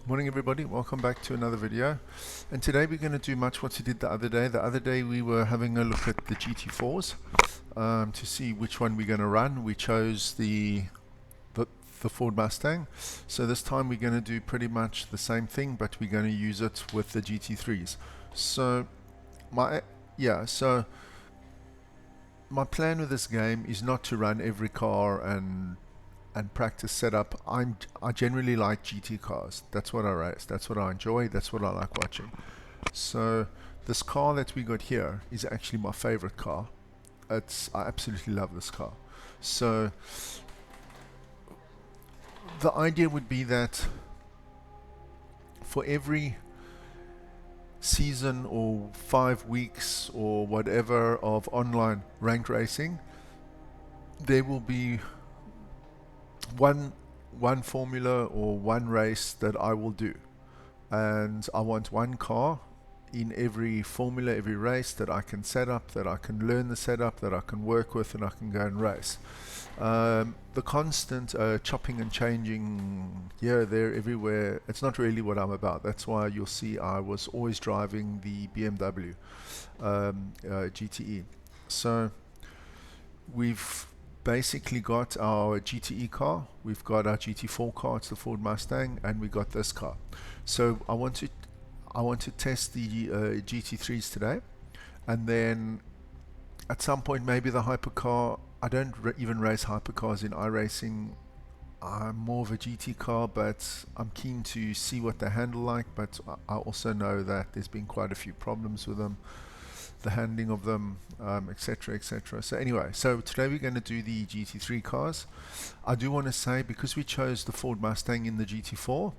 Morning everybody, welcome back to another video. And today we're going to do much what we did the other day. The other day we were having a look at the GT4s to see which one we're going to run. We chose the Ford Mustang. So this time we're going to do pretty much the same thing, but we're going to use it with the GT3's. So my plan with this game is not to run every car and practice setup. I generally like GT cars. That's what I race. That's what I enjoy. That's what I like watching. So this car that we got here is actually my favorite car. I absolutely love this car. So the idea would be that for every season or 5 weeks or whatever of online ranked racing, there will be one formula or one race that I will do, and I want one car in every formula, every race that I can set up, that I can learn the setup, that I can work with, and I can go and race. The constant chopping and changing here, there, everywhere, it's not really what I'm about. That's why you'll see I was always driving the BMW GTE. So we've basically got our GTE car, we've got our GT4 car, it's the Ford Mustang, and we got this car. So I want to test the GT3's today, and then at some point maybe the hypercar. I don't even race hypercars in iRacing. I'm more of a GT car, but I'm keen to see what they handle like, but I also know that there's been quite a few problems with them, the handling of them, etc, etc. So anyway, so today we're going to do the GT3 cars. I do want to say, because we chose the Ford Mustang in the GT4,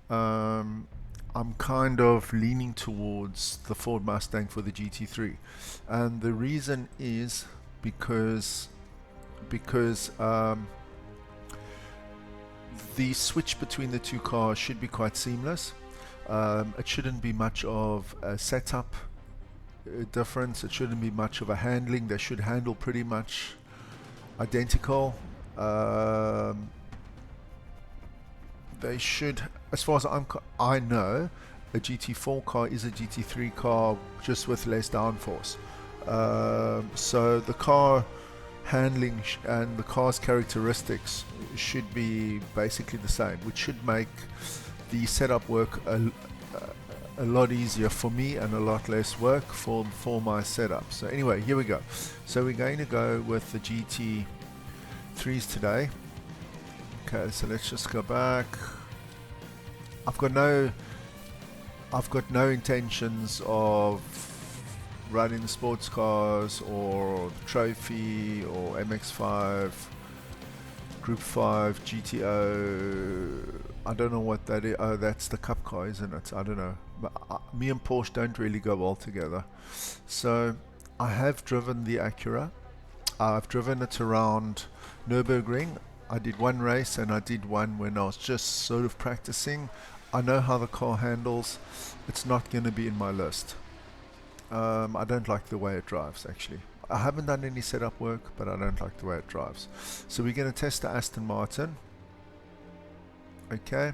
I'm kind of leaning towards the Ford Mustang for the GT3, and the reason is because the switch between the two cars should be quite seamless. It shouldn't be much of a setup difference. It shouldn't be much of a handling. They should handle pretty much identical. They should, as far as I know, a GT4 car is a GT3 car, just with less downforce. So the car handling and the car's characteristics should be basically the same, which should make the setup work a lot easier for me and a lot less work for my setup. So anyway, here we go. So we're going to go with the GT3's today. Okay, so let's just go back. I've got no intentions of running sports cars or the trophy or MX5 Group 5 GTO. I don't know what that is. Oh, that's the cup car, isn't it? I don't know. But me and Porsche don't really go well together. So I have driven the Acura. I've driven it around Nürburgring. I did one race and I did one when I was just sort of practicing. I know how the car handles. It's not going to be in my list. I don't like the way it drives, actually. I haven't done any setup work, but I don't like the way it drives. So we're going to test the Aston Martin. Okay.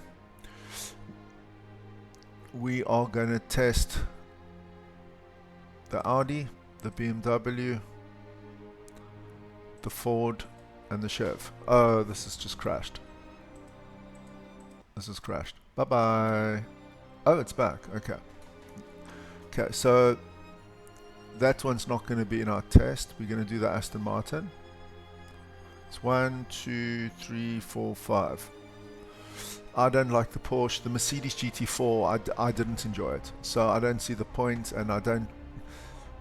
We are going to test the Audi, the BMW, the Ford, and the Chev. Oh, this has just crashed. This has crashed. Bye-bye. Oh, it's back. Okay. Okay, so that one's not going to be in our test. We're going to do the Aston Martin. It's 1, 2, 3, 4, 5. I don't like the Porsche. The Mercedes GT4, I didn't enjoy it. So I don't see the point, and I don't...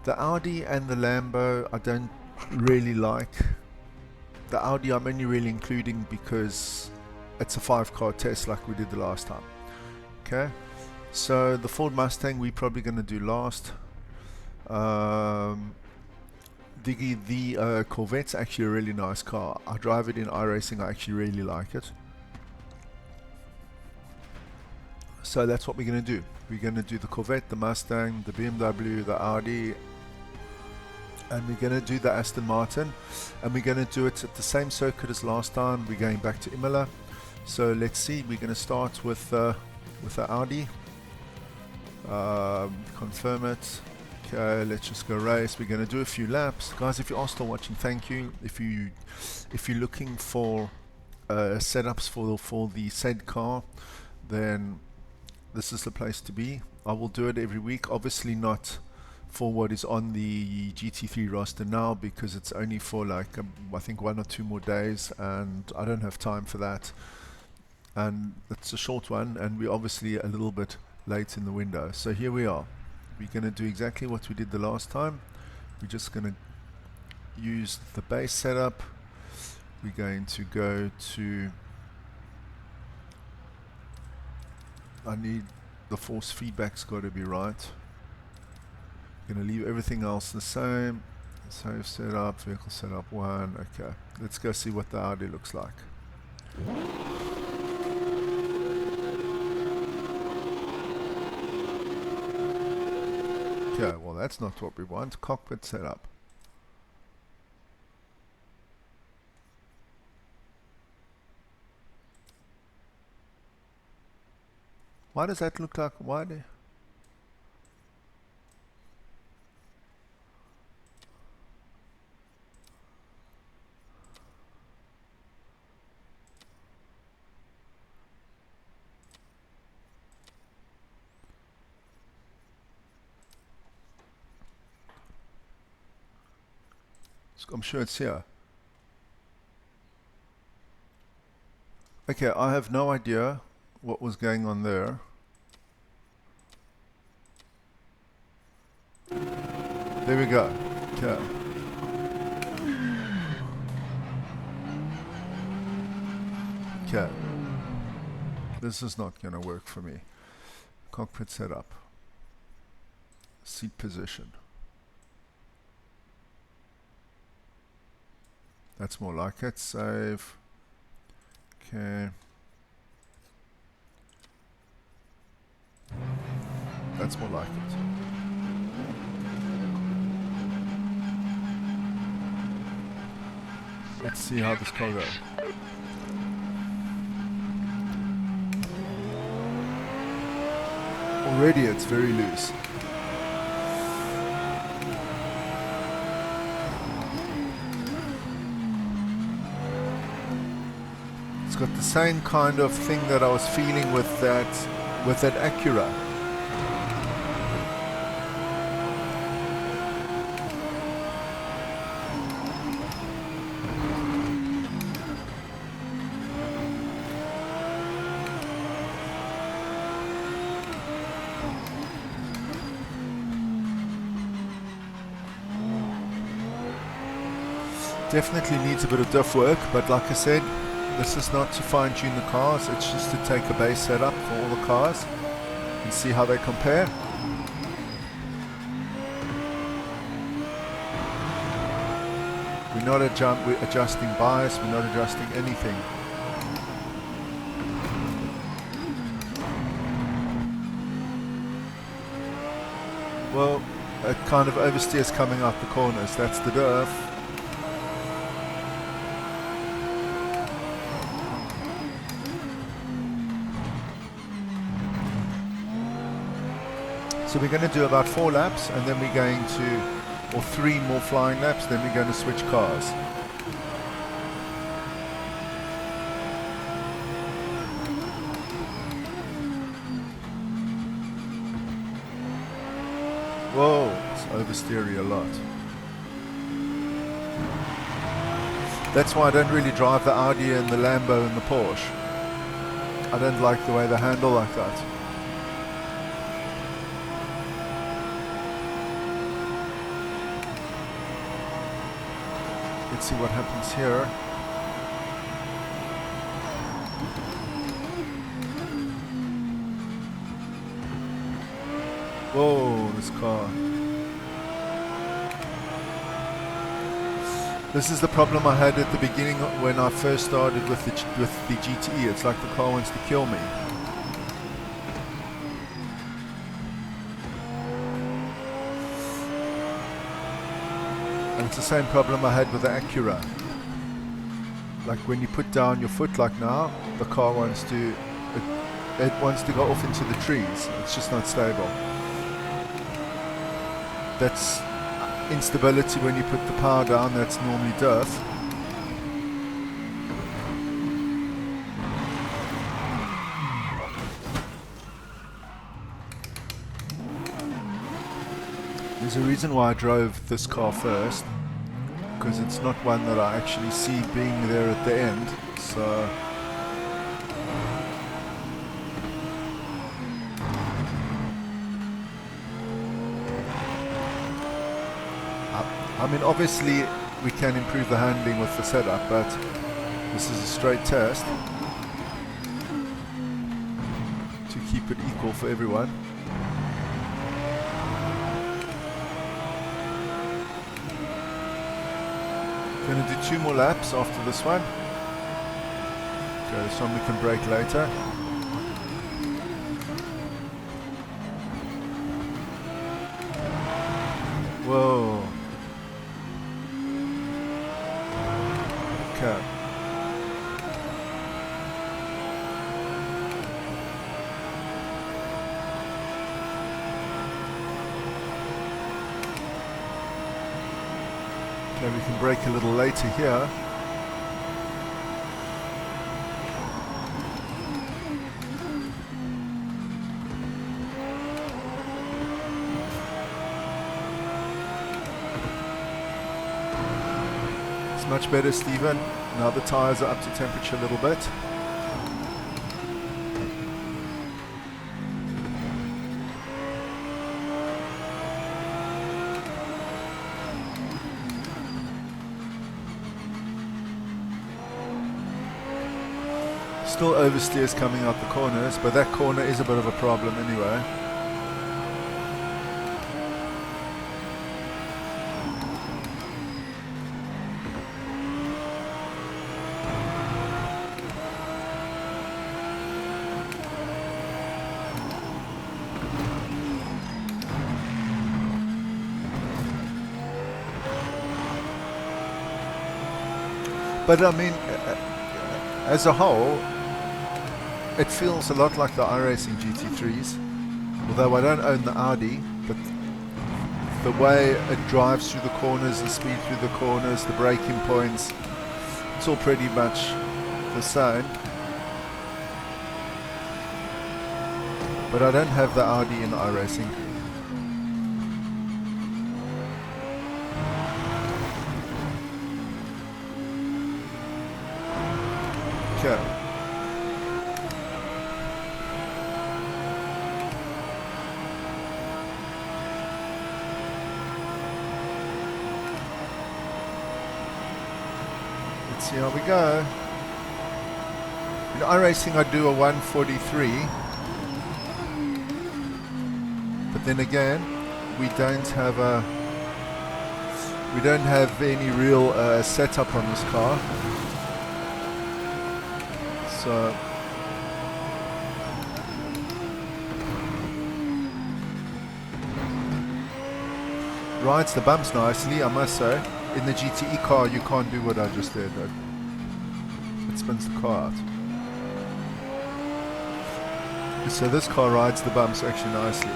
The Audi and the Lambo, I don't really like. The Audi I'm only really including because it's a 5-car test like we did the last time. Okay, so the Ford Mustang we're probably going to do last. The Corvette's actually a really nice car. I drive it in iRacing. I actually really like it. So that's what we're going to do. We're going to do the Corvette, the Mustang, the BMW, the Audi, and we're going to do the Aston Martin, and we're going to do it at the same circuit as last time. We're going back to Imola. So let's see, we're going to start with with the Audi. Confirm it. Okay, let's just go race. We're going to do a few laps, guys. If you are still watching, thank you. If you're looking for setups for the said car, then this is the place to be. I will do it every week, obviously not for what is on the GT3 roster now, because it's only for like I think 1 or 2 more days, and I don't have time for that, and it's a short one, and we're obviously a little bit late in the window. So here we are. We're going to do exactly what we did the last time. We're just going to use the base setup. We're going to go to, I need the force feedback's got to be right. Going to leave everything else the same. Save setup, vehicle setup 1. Okay, let's go see what the Audi looks like. Okay, well that's not what we want. Cockpit setup. Why does that look like? Why do? I'm sure it's here. Okay, I have no idea what was going on there. There we go. Okay. Okay. This is not going to work for me. Cockpit setup. Seat position. That's more like it. Save. Okay. That's more like it. Let's see how this car goes. Already it's very loose. It's got the same kind of thing that I was feeling with that Acura. Definitely needs a bit of diff work, but like I said, this is not to fine-tune the cars, it's just to take a base setup for all the cars and see how they compare. We're not adjusting bias, we're not adjusting anything. Well, it kind of oversteers coming out the corners, that's the diff. So we're going to do about 4 laps, and then we're going to, or 3 more flying laps, then we're going to switch cars. Whoa, it's oversteering a lot. That's why I don't really drive the Audi and the Lambo and the Porsche. I don't like the way they handle like that. Let's see what happens here. Whoa, this car. This is the problem I had at the beginning when I first started with the GTE. It's like the car wants to kill me. And it's the same problem I had with the Acura. Like when you put down your foot like now, the car wants to, it wants to go off into the trees. It's just not stable. That's instability when you put the power down. That's normally Diff. There's a reason why I drove this car first, because it's not one that I actually see being there at the end. So I mean, obviously we can improve the handling with the setup, but this is a straight test to keep it equal for everyone. Going to do 2 more laps after this one. Okay, this one we can break later. Whoa. Okay. Okay, we can brake a little later here. It's much better, Stephen. Now the tyres are up to temperature a little bit. Still oversteers coming out the corners, but that corner is a bit of a problem anyway. But I mean, as a whole, it feels a lot like the iRacing GT3's, although I don't own the Audi, but the way it drives through the corners, the speed through the corners, the braking points, it's all pretty much the same. But I don't have the Audi in iRacing. Okay. See how we go. In iRacing I do a 143, but then again we don't have any real setup on this car, so rides the bumps nicely, I must say. In the GTE car you can't do what I just did. It spins the car out. So this car rides the bumps actually nicely.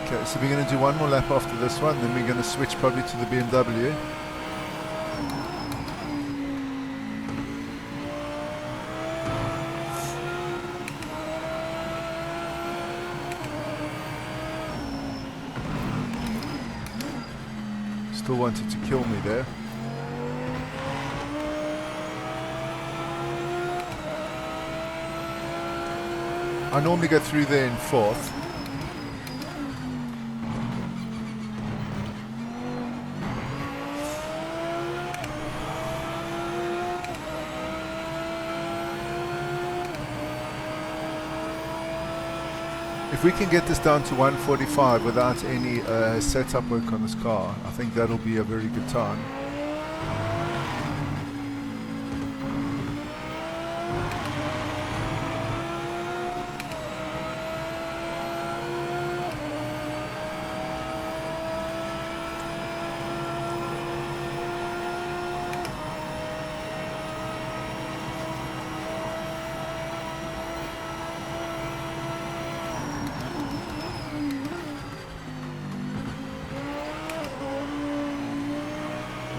Okay, so we're going to do 1 more lap after this one, then we're going to switch probably to the BMW. Still wanted to kill me there. I normally go through there in 4th. If we can get this down to 145 without any setup work on this car, I think that'll be a very good time.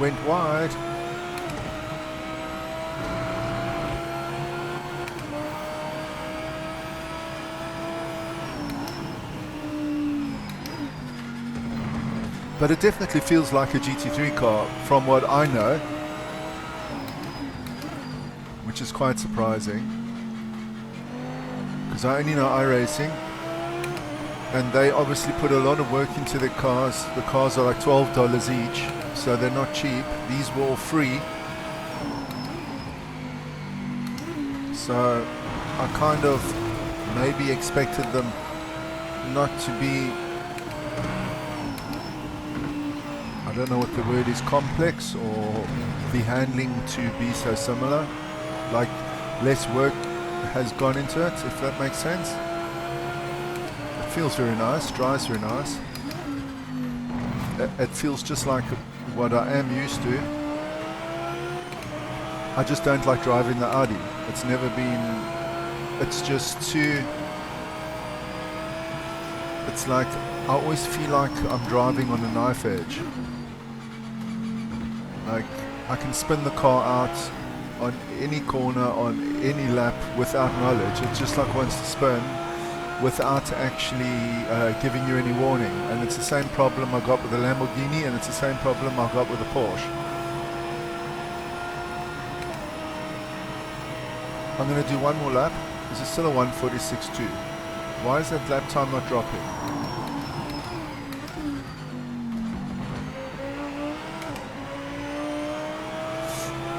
went wide. But it definitely feels like a GT3 car from what I know, which is quite surprising because I only know iRacing, and they obviously put a lot of work into their cars. The cars are like $12 each, so they're not cheap. These were all free, so I kind of maybe expected them not to be, I don't know what the word is, complex, or the handling to be so similar, like less work has gone into it, if that makes sense. It feels very nice, drives very nice. It feels just like what I am used to. I just don't like driving the Audi. It's never been, it's just too, it's like, I always feel like I'm driving on a knife edge. Like, I can spin the car out on any corner, on any lap without knowledge. It just like wants to spin without actually giving you any warning. And it's the same problem I got with the Lamborghini, and it's the same problem I got with the Porsche. I'm going to do one more lap. This is still a 1:46.2. Why is that lap time not dropping?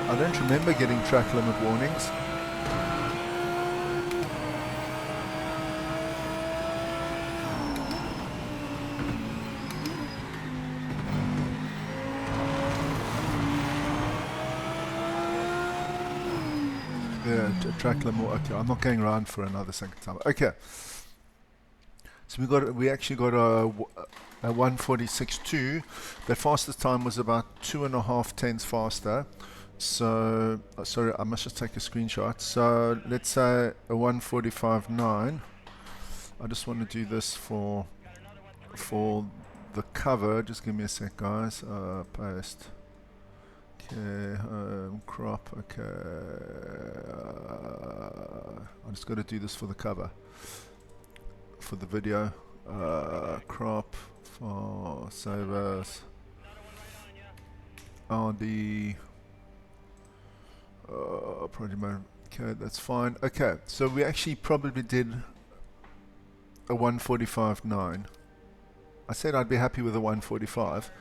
I don't remember getting track limit warnings. Yeah, track limit. Okay, I'm not going around for another second time. Okay, so we actually got a 1:46.2. The fastest time was about 2.5 tenths faster. So, sorry, I must just take a screenshot. So, let's say a 1:45.9. I just want to do this for the cover. Just give me a sec, guys. Paste. Okay, crop. Okay. I just got to do this for the cover, for the video. Crop for save as RD. Project mode. Okay, that's fine. Okay, so we actually probably did a 1:45.9. I said I'd be happy with a 1:45.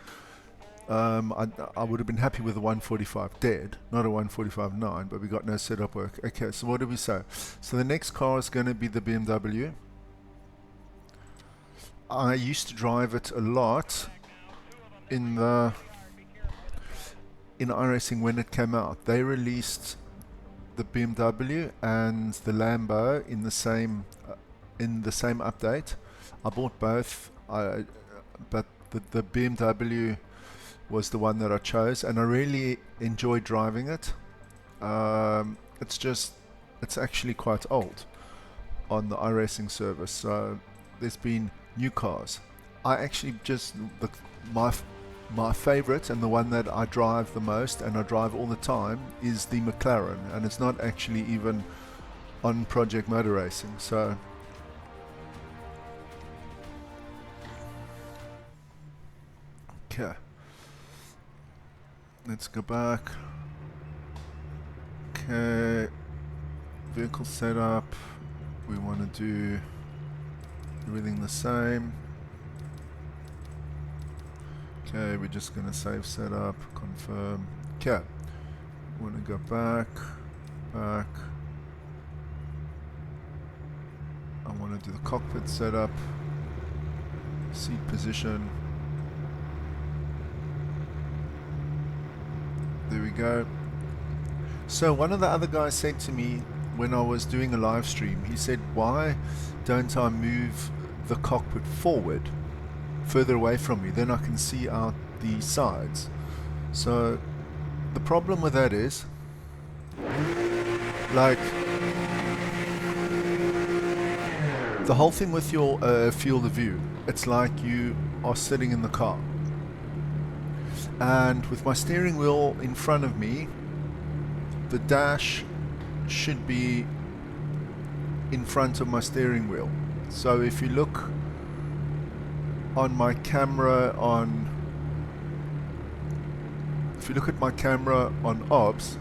I would have been happy with a 1:45 dead, not a 1:45.9, but we got no setup work. Okay, so what do we say? So the next car is going to be the BMW. I used to drive it a lot in iRacing when it came out. They released the BMW and the Lambo in the same update. I bought both, but the BMW was the one that I chose, and I really enjoyed driving it. It's actually quite old on the iRacing service, so there's been new cars. I actually my favorite, and the one that I drive the most and I drive all the time, is the McLaren, and it's not actually even on Project Motor Racing. So okay, let's go back. Okay, vehicle setup, we want to do everything the same. Okay, we're just going to save setup, confirm. Okay, want to go back. I want to do the cockpit setup, seat position. There we go. So one of the other guys said to me when I was doing a live stream, he said, why don't I move the cockpit forward, further away from me, then I can see out the sides? So the problem with that is, like, the whole thing with your field of view, it's like you are sitting in the car, and with my steering wheel in front of me, the dash should be in front of my steering wheel. So if you look on my camera if you look at my camera on OBS,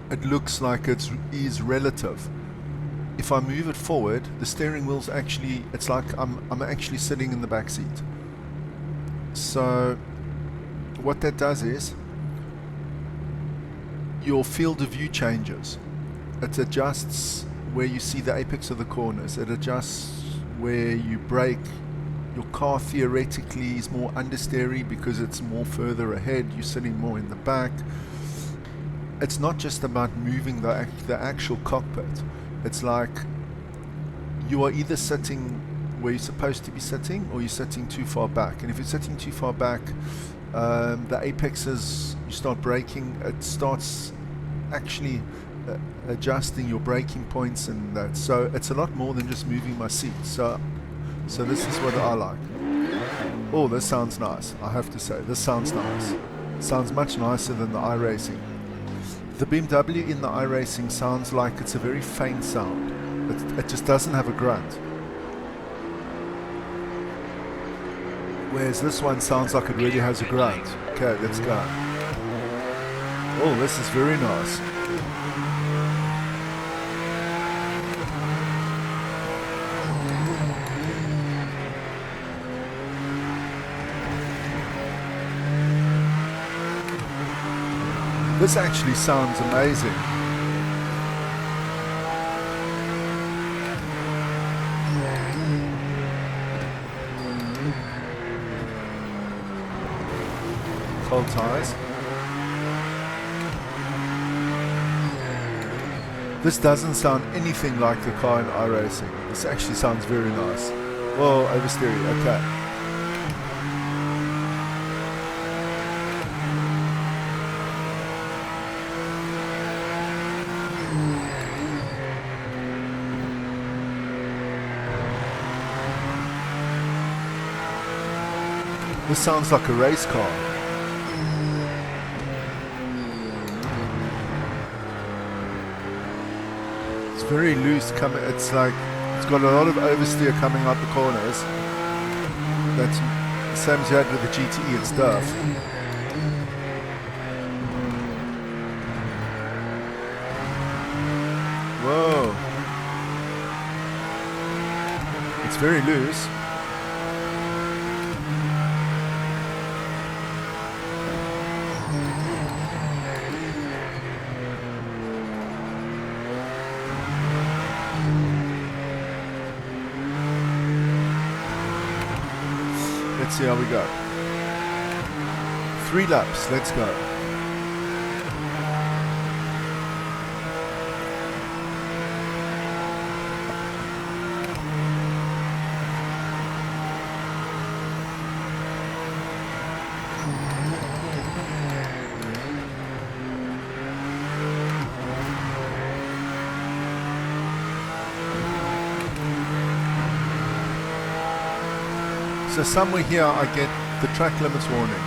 it looks like it is relative. If I move it forward, the steering wheel's actually, it's like I'm actually sitting in the back seat. So what that does is your field of view changes. It adjusts where you see the apex of the corners. It adjusts where you brake. Your car theoretically is more understeery because it's more further ahead. You're sitting more in the back. It's not just about moving the actual cockpit. It's like you are either sitting where you're supposed to be sitting, or you're sitting too far back. And if you're sitting too far back, the apexes, you start braking, it starts actually adjusting your braking points and that. So it's a lot more than just moving my seat. So this is what I like. Oh, this sounds nice. I have to say, this sounds nice. It sounds much nicer than the iRacing. The BMW in the iRacing sounds like it's a very faint sound. It just doesn't have a grunt. Whereas this one sounds like it really has a grunt. Okay, let's go. Oh, this is very nice. This actually sounds amazing. Cold tires. This doesn't sound anything like the car in iRacing. This actually sounds very nice. Whoa, oversteering, okay. This sounds like a race car. It's very loose coming. It's like it's got a lot of oversteer coming out the corners. That's the same as you had with the GT and stuff. Whoa! It's very loose. Let's see how we go. 3 laps, let's go. So somewhere here I get the track limits warning.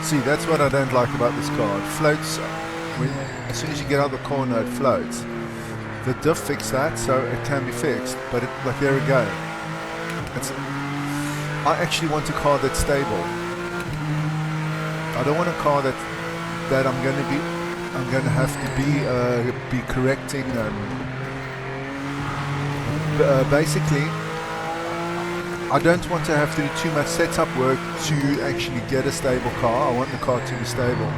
See, that's what I don't like about this car. It floats. As soon as you get out of the corner, it floats. The Diff fixed that, so it can be fixed. But there we go. I actually want a car that's stable. I don't want a car that I'm going to have to be correcting. Basically, I don't want to have to do too much setup work to actually get a stable car. I want the car to be stable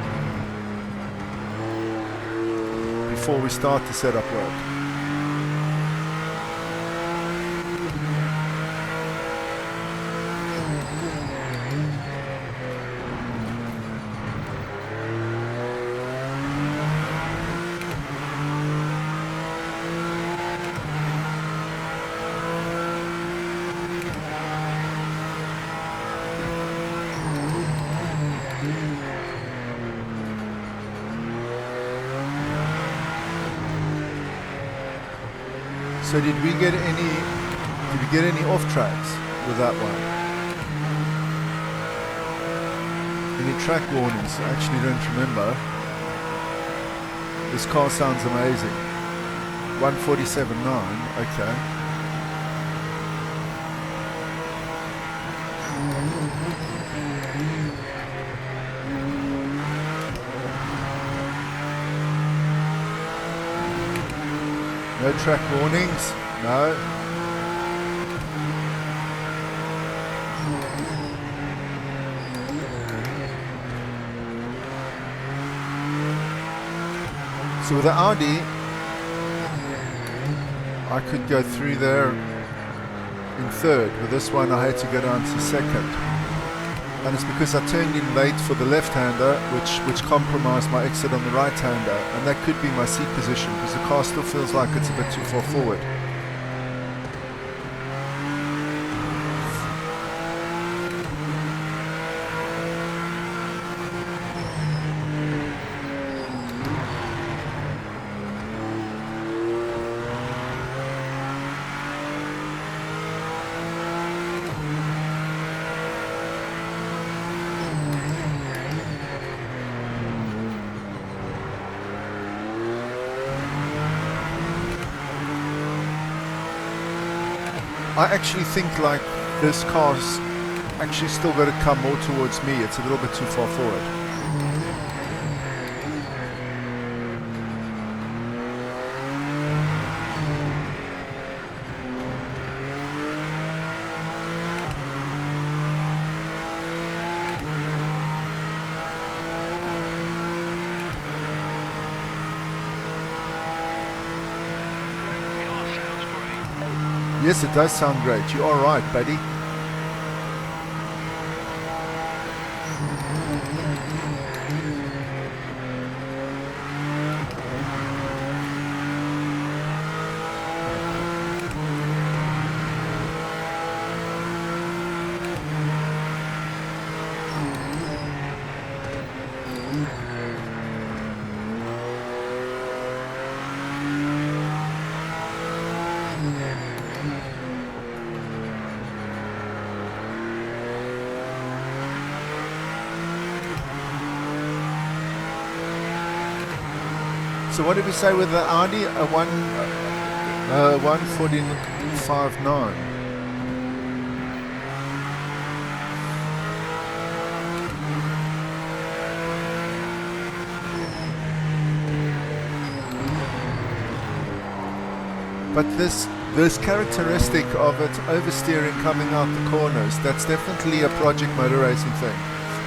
before we start the setup work. So did we get any Did you get any off tracks with that one? Any track warnings? I actually don't remember. This car sounds amazing. 147.9, okay. No track warnings? No. So with the Audi, I could go through there in third. With this one, I had to go down to second. And it's because I turned in late for the left-hander, which compromised my exit on the right-hander. And that could be my seat position, because the car still feels like it's a bit too far forward. I actually think like this car's actually still got to come more towards me. It's a little bit too far forward. Yes, it does sound great. You are right, buddy. So what did we say with the Audi? A 145.9. But this characteristic of it oversteering coming out the corners, that's definitely a project motor racing thing.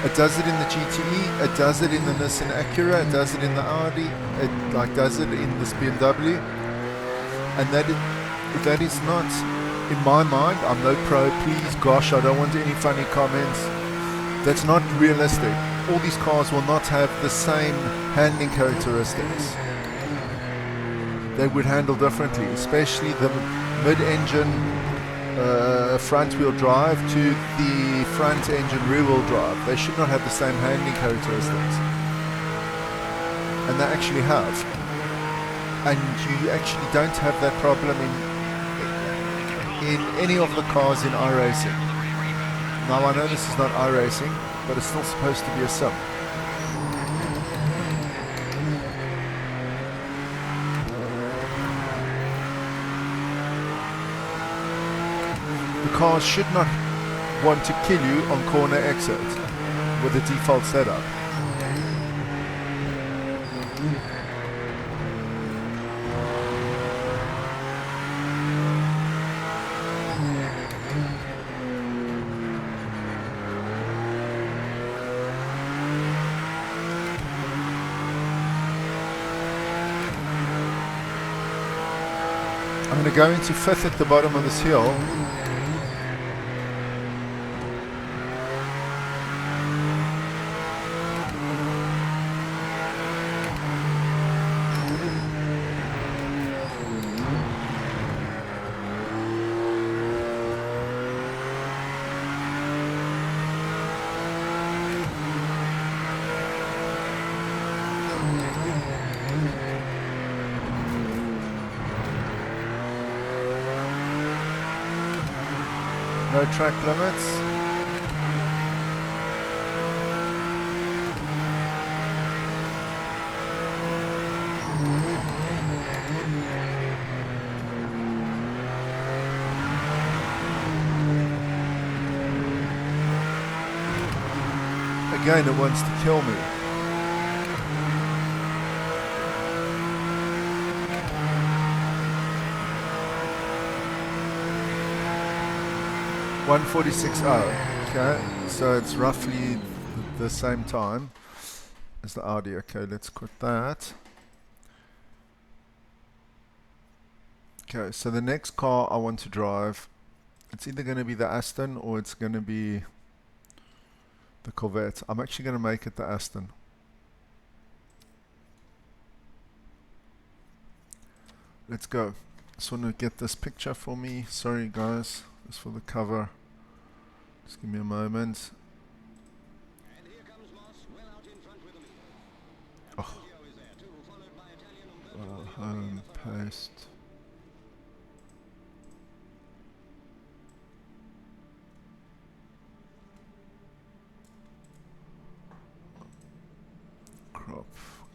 It does it in the GTE, it does it in the Nissan Acura, it does it in the Audi, it does it in this BMW, and that is not, in my mind, I'm no pro, please, gosh, I don't want any funny comments. That's not realistic. All these cars will not have the same handling characteristics. They would handle differently, especially the mid-engine front-wheel drive to the front-engine rear-wheel drive. They should not have the same handling characteristics, and they actually have. And you actually don't have that problem in any of the cars in iRacing. Now I know this is not iRacing, but it's still supposed to be a sim. The cars should not want to kill you on corner exit with the default setup. I'm going to go into fifth at the bottom of this hill. No track limits. Again, it wants to kill me. .146.0. Okay, so it's roughly the same time as the Audi. Okay, let's quit that. Okay, so the next car I want to drive, it's either going to be the Aston or it's going to be the Corvette. I'm actually going to make it the Aston. Let's go. Just want to get this picture for me. Sorry guys, just for the cover. Just give me a moment. Oh. Home, paste. Crop.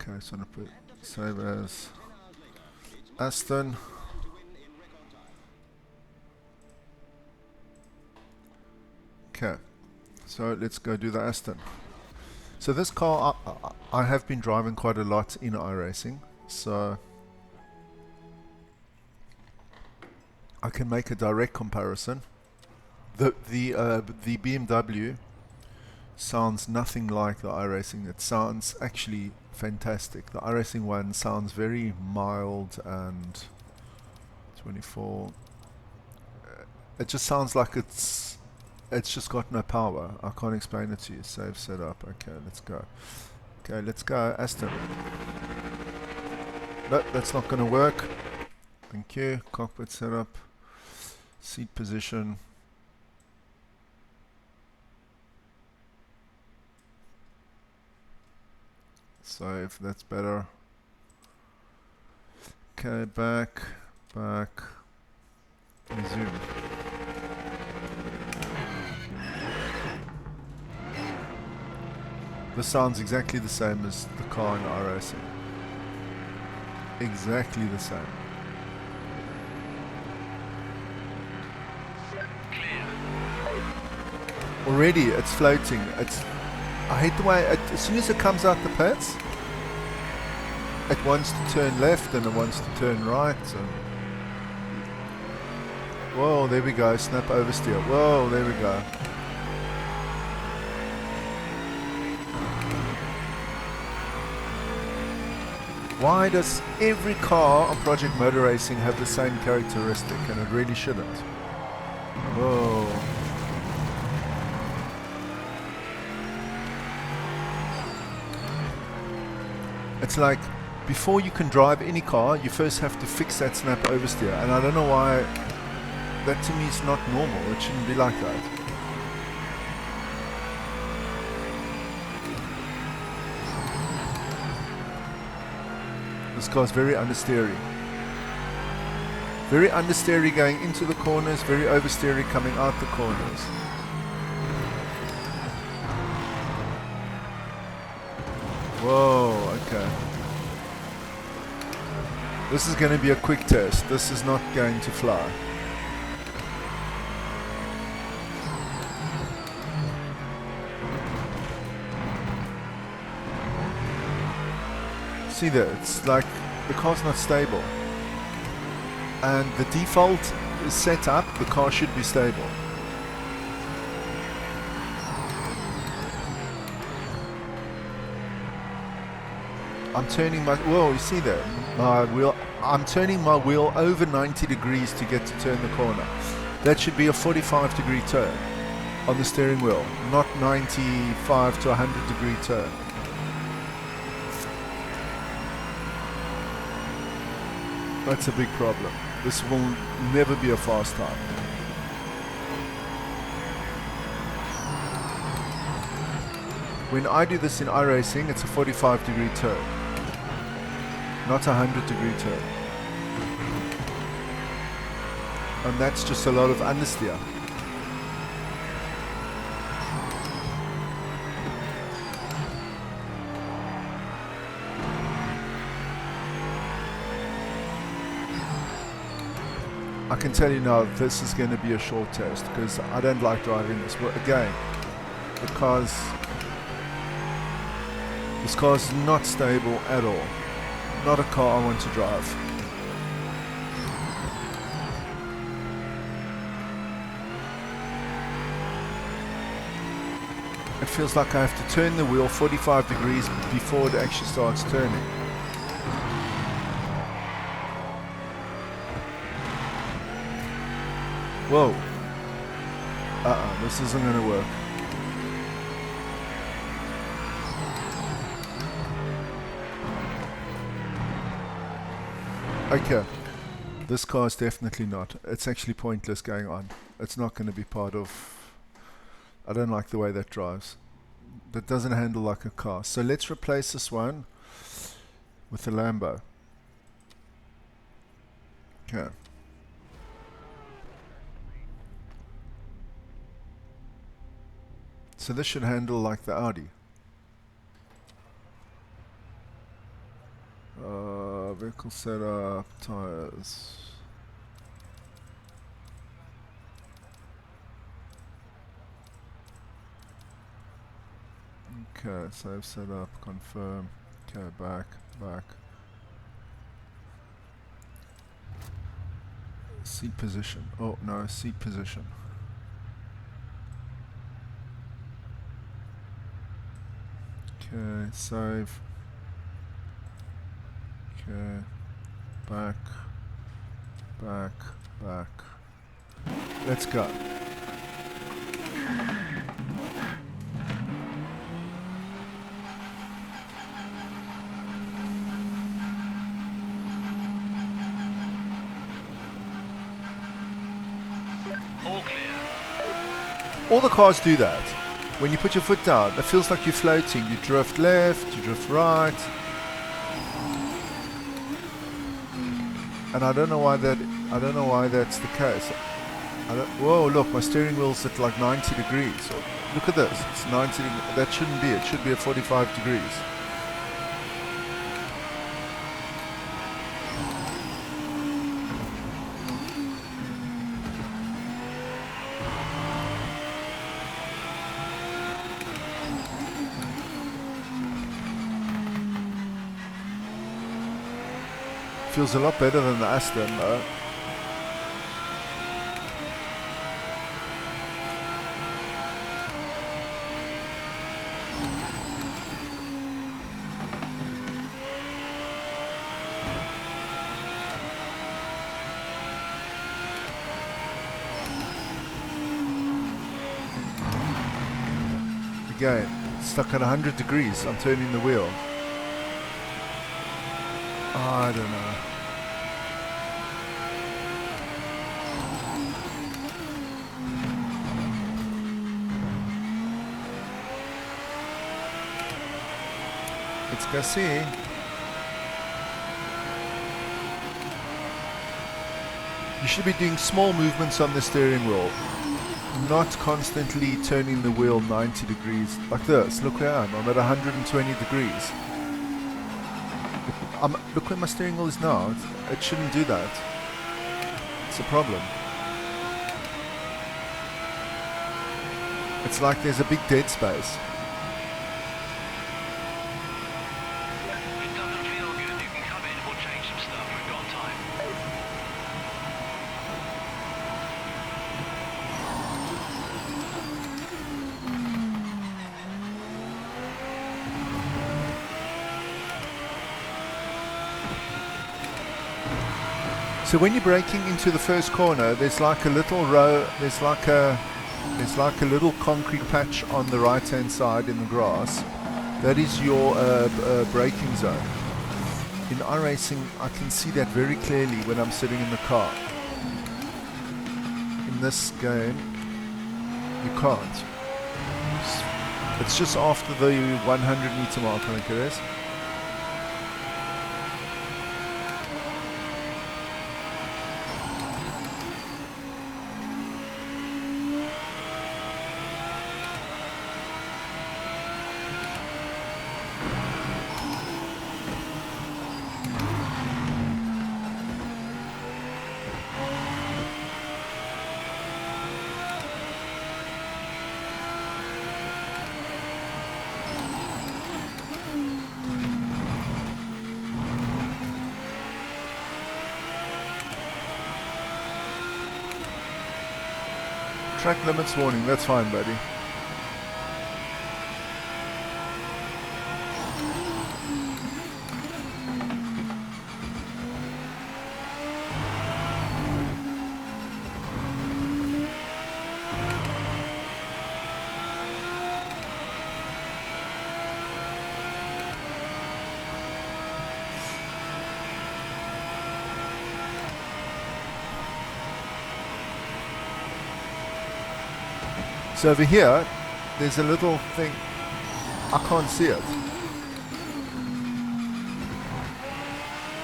Okay, so I'm going to put save as Aston. Okay, so let's go do the Aston. So this car I have been driving quite a lot in iRacing, so I can make a direct comparison. The BMW sounds nothing like the iRacing. It sounds actually fantastic. The iRacing one sounds very mild and 24. It just sounds like it's just got no power. I can't explain it to you. Save setup. Okay, let's go. Okay, let's go. Aston. No, that's not going to work. Thank you. Cockpit setup. Seat position. Save. That's better. Okay, back. Resume. This sounds exactly the same as the car in iRacing. Exactly the same. Already it's floating. I hate the way as soon as it comes out the pits, it wants to turn left and it wants to turn right. And whoa, there we go. Snap oversteer. Whoa, there we go. Why does every car on Project Motor Racing have the same characteristic? And it really shouldn't. Whoa. It's like, before you can drive any car, you first have to fix that snap oversteer. And I don't know why, that to me is not normal. It shouldn't be like that. This car's very understeery. Very understeery going into the corners, very oversteery coming out the corners. Whoa, okay. This is going to be a quick test. This is not going to fly. See there, it's like the car's not stable. And the default is set up, the car should be stable. I'm turning my, whoa, you see that? My wheel, I'm turning my wheel over 90 degrees to get to turn the corner. That should be a 45-degree turn on the steering wheel, not 95 to 100-degree turn. That's a big problem. This will never be a fast time. When I do this in iRacing, it's a 45-degree turn, not a 100-degree turn. And that's just a lot of understeer. I can tell you now this is going to be a short test because I don't like driving this. But again, this car's not stable at all. Not a car I want to drive. It feels like I have to turn the wheel 45 degrees before it actually starts turning. Whoa. This isn't going to work. Okay. This car is definitely not. It's actually pointless going on. It's not going to be part of... I don't like the way that drives. That doesn't handle like a car. So let's replace this one with a Lambo. Okay. So this should handle like the Audi. Vehicle setup, tires. Okay, save setup, confirm. Okay, back. Seat position. Oh no, seat position. Okay, save. Okay, back. Let's go. All clear. All the cars do that. When you put your foot down, it feels like you're floating. You drift left, you drift right. And I don't know why that's the case. Whoa, look, my steering wheel's at like 90 degrees. Look at this, it's 90 degrees. That shouldn't be, it should be at 45 degrees. Feels a lot better than the Aston though. Again, stuck at 100 degrees, I'm turning the wheel. I don't know. Let's go see. You should be doing small movements on the steering wheel, not constantly turning the wheel 90 degrees like this. Look where I am. I'm at 120 degrees. Look where my steering wheel is now. It shouldn't do that. It's a problem. It's like there's a big dead space. It doesn't feel good. You can come in. We'll change some stuff. We've got time. So when you're braking into the first corner, there's like a little row, there's like a little concrete patch on the right hand side in the grass. That is your braking zone. In iRacing, I can see that very clearly when I'm sitting in the car. In this game, you can't. It's just after the 100 meter mark, I think it is. Track limits warning, that's fine, buddy. So over here, there's a little thing, I can't see it.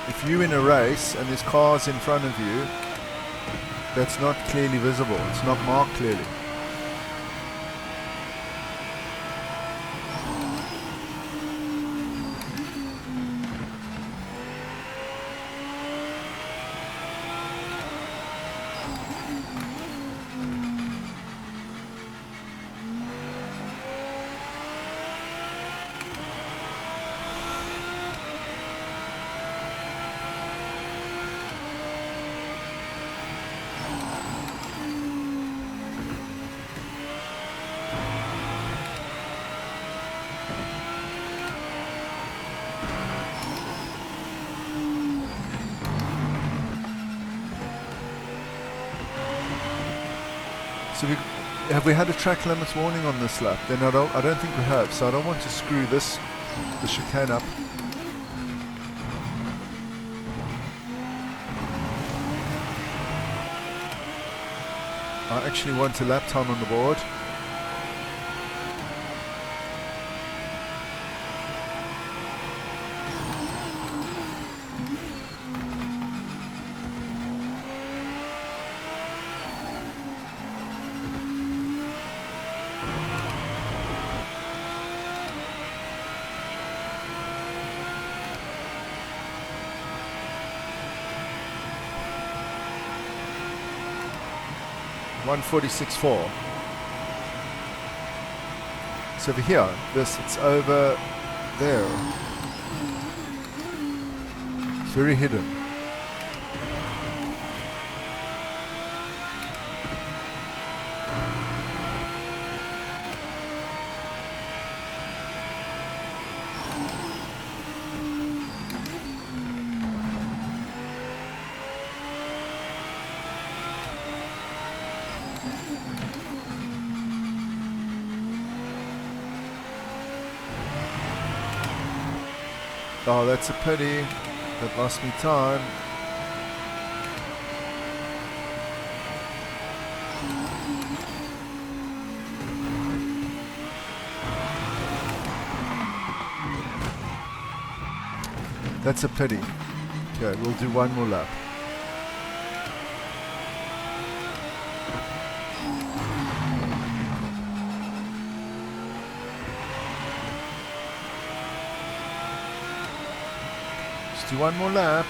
If you're in a race and there's cars in front of you, that's not clearly visible, it's not marked clearly. So have we had a track limits warning on this lap? Then I don't think we have, so I don't want to screw the chicane up. I actually want a lap time on the board. .146.4. It's over here. It's over there. It's very hidden. Oh, that's a pity. That lost me time. That's a pity. Okay, we'll do one more lap. Do one more lap.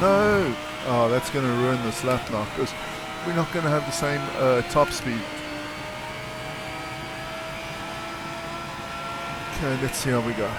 No! Oh, that's going to ruin this lap now because we're not going to have the same top speed. Okay, let's see how we go.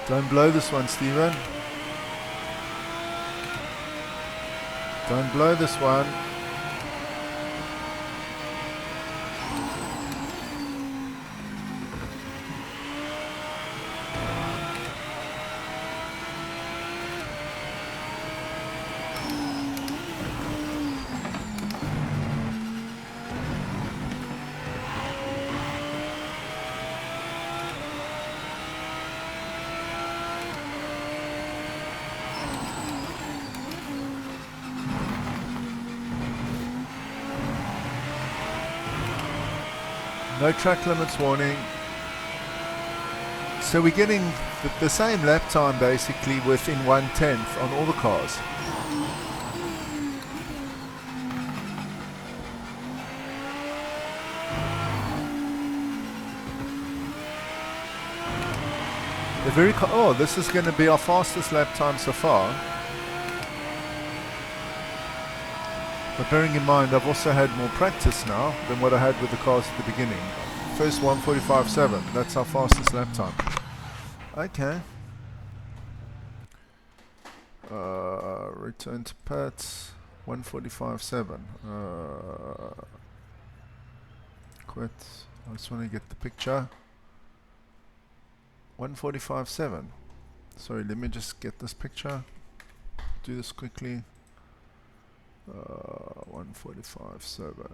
Don't blow this one, Steven. Don't blow this one. No track limits warning. So we're getting the same lap time basically within 1/10 on all the cars. They're very oh, this is going to be our fastest lap time so far. But bearing in mind, I've also had more practice now than what I had with the cars at the beginning. First 1:45.7. That's our fastest lap time. Okay. Return to pits. 1:45.7. Quit. I just want to get the picture. 1:45.7. Sorry, let me just get this picture. Do this quickly. 1:45.7.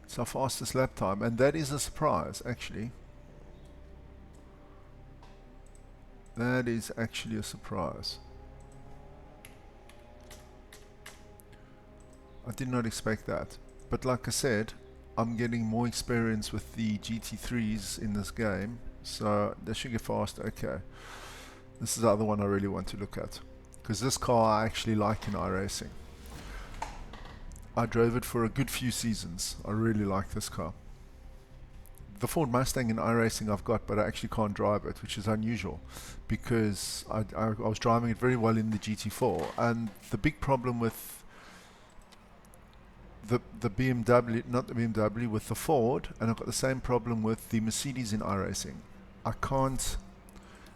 It's our fastest lap time, and that is a surprise, actually. That is actually a surprise. I did not expect that. But like I said, I'm getting more experience with the GT3's in this game, so they should get faster. Okay. This is the other one I really want to look at, because this car I actually like in iRacing. I drove it for a good few seasons. I really like this car. The Ford Mustang in iRacing I've got, but I actually can't drive it, which is unusual, because I was driving it very well in the GT4, and the big problem with the BMW, not the BMW, with the Ford, and I've got the same problem with the Mercedes in iRacing. I can't,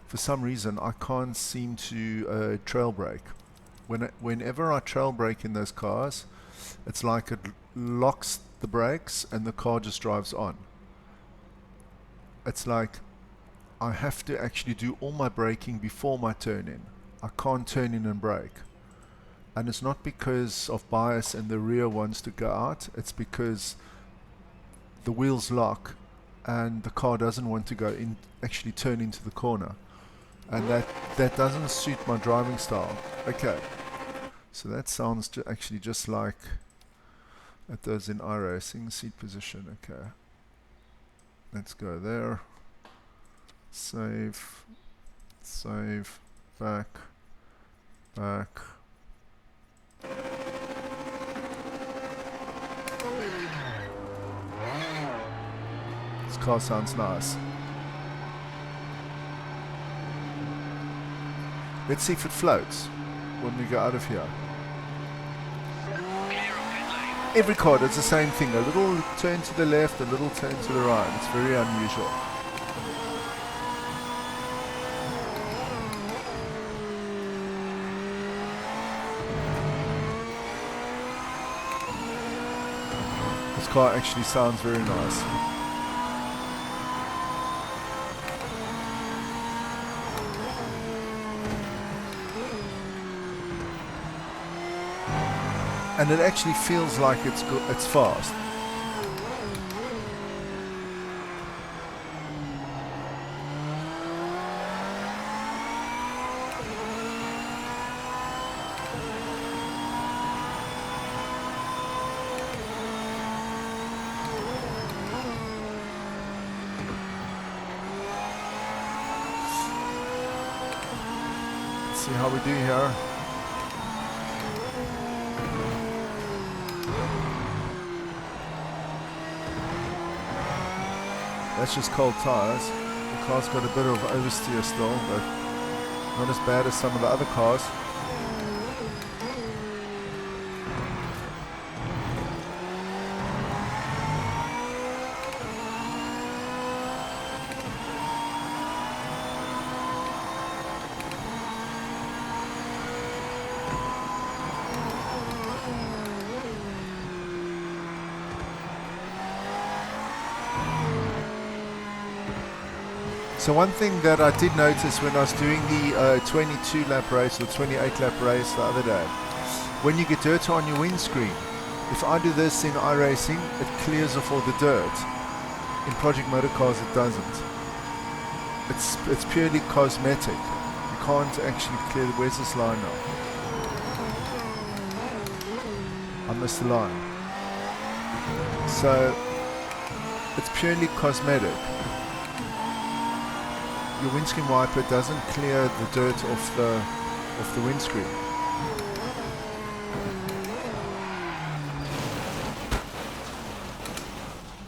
for some reason, I can't seem to trail brake. Whenever I trail brake in those cars, it's like it locks the brakes and the car just drives on. It's like I have to actually do all my braking before my turn in. I can't turn in and brake. And it's not because of bias and the rear wants to go out, it's because the wheels lock and the car doesn't want to go in, actually turn into the corner. And that doesn't suit my driving style. Okay, so that sounds actually just like it does in iRacing. Seat position, okay. Let's go there. Save, back. This car sounds nice. Let's see if it floats when we go out of here. Every car does the same thing. A little turn to the left, a little turn to the right. It's very unusual. This car actually sounds very nice. And it actually feels like it's fast. Let's see how we do here. That's just cold tires. The car's got a bit of oversteer still, but not as bad as some of the other cars. So one thing that I did notice when I was doing the 22 lap race or 28 lap race the other day, when you get dirt on your windscreen, if I do this in iRacing, it clears off all the dirt. In Project Motorcars it doesn't. It's purely cosmetic. You can't actually clear. Where's this line now? I missed the line. So it's purely cosmetic. Your windscreen wiper doesn't clear the dirt off the windscreen.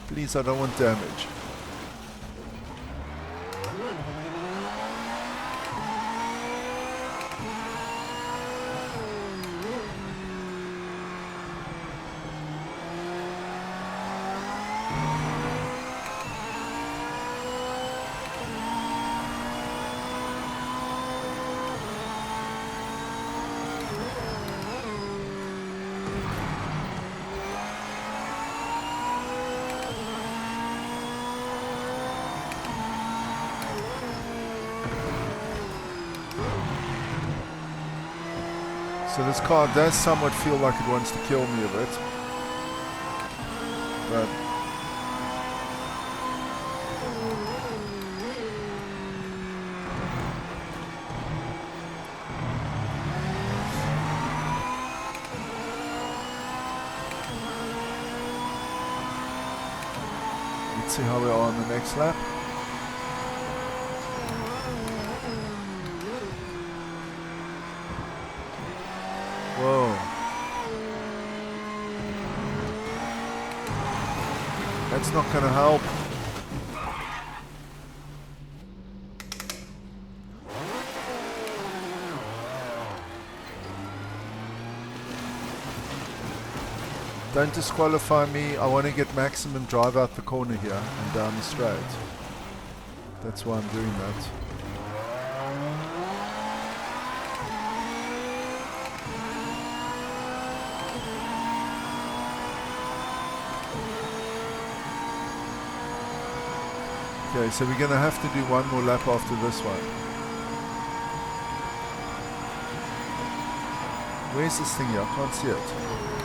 Please, I don't want damage. So this car does somewhat feel like it wants to kill me a bit. But let's see how we are on the next lap. Whoa. That's not going to help. Don't disqualify me. I want to get maximum drive out the corner here and down the straight. That's why I'm doing that. Okay, so we're going to have to do one more lap after this one. Where's this thing here? I can't see it.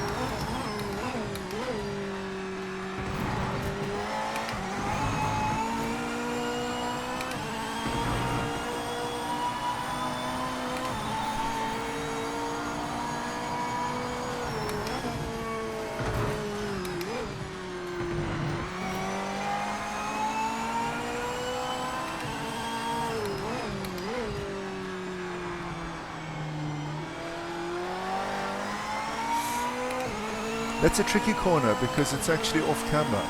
That's a tricky corner because it's actually off camera.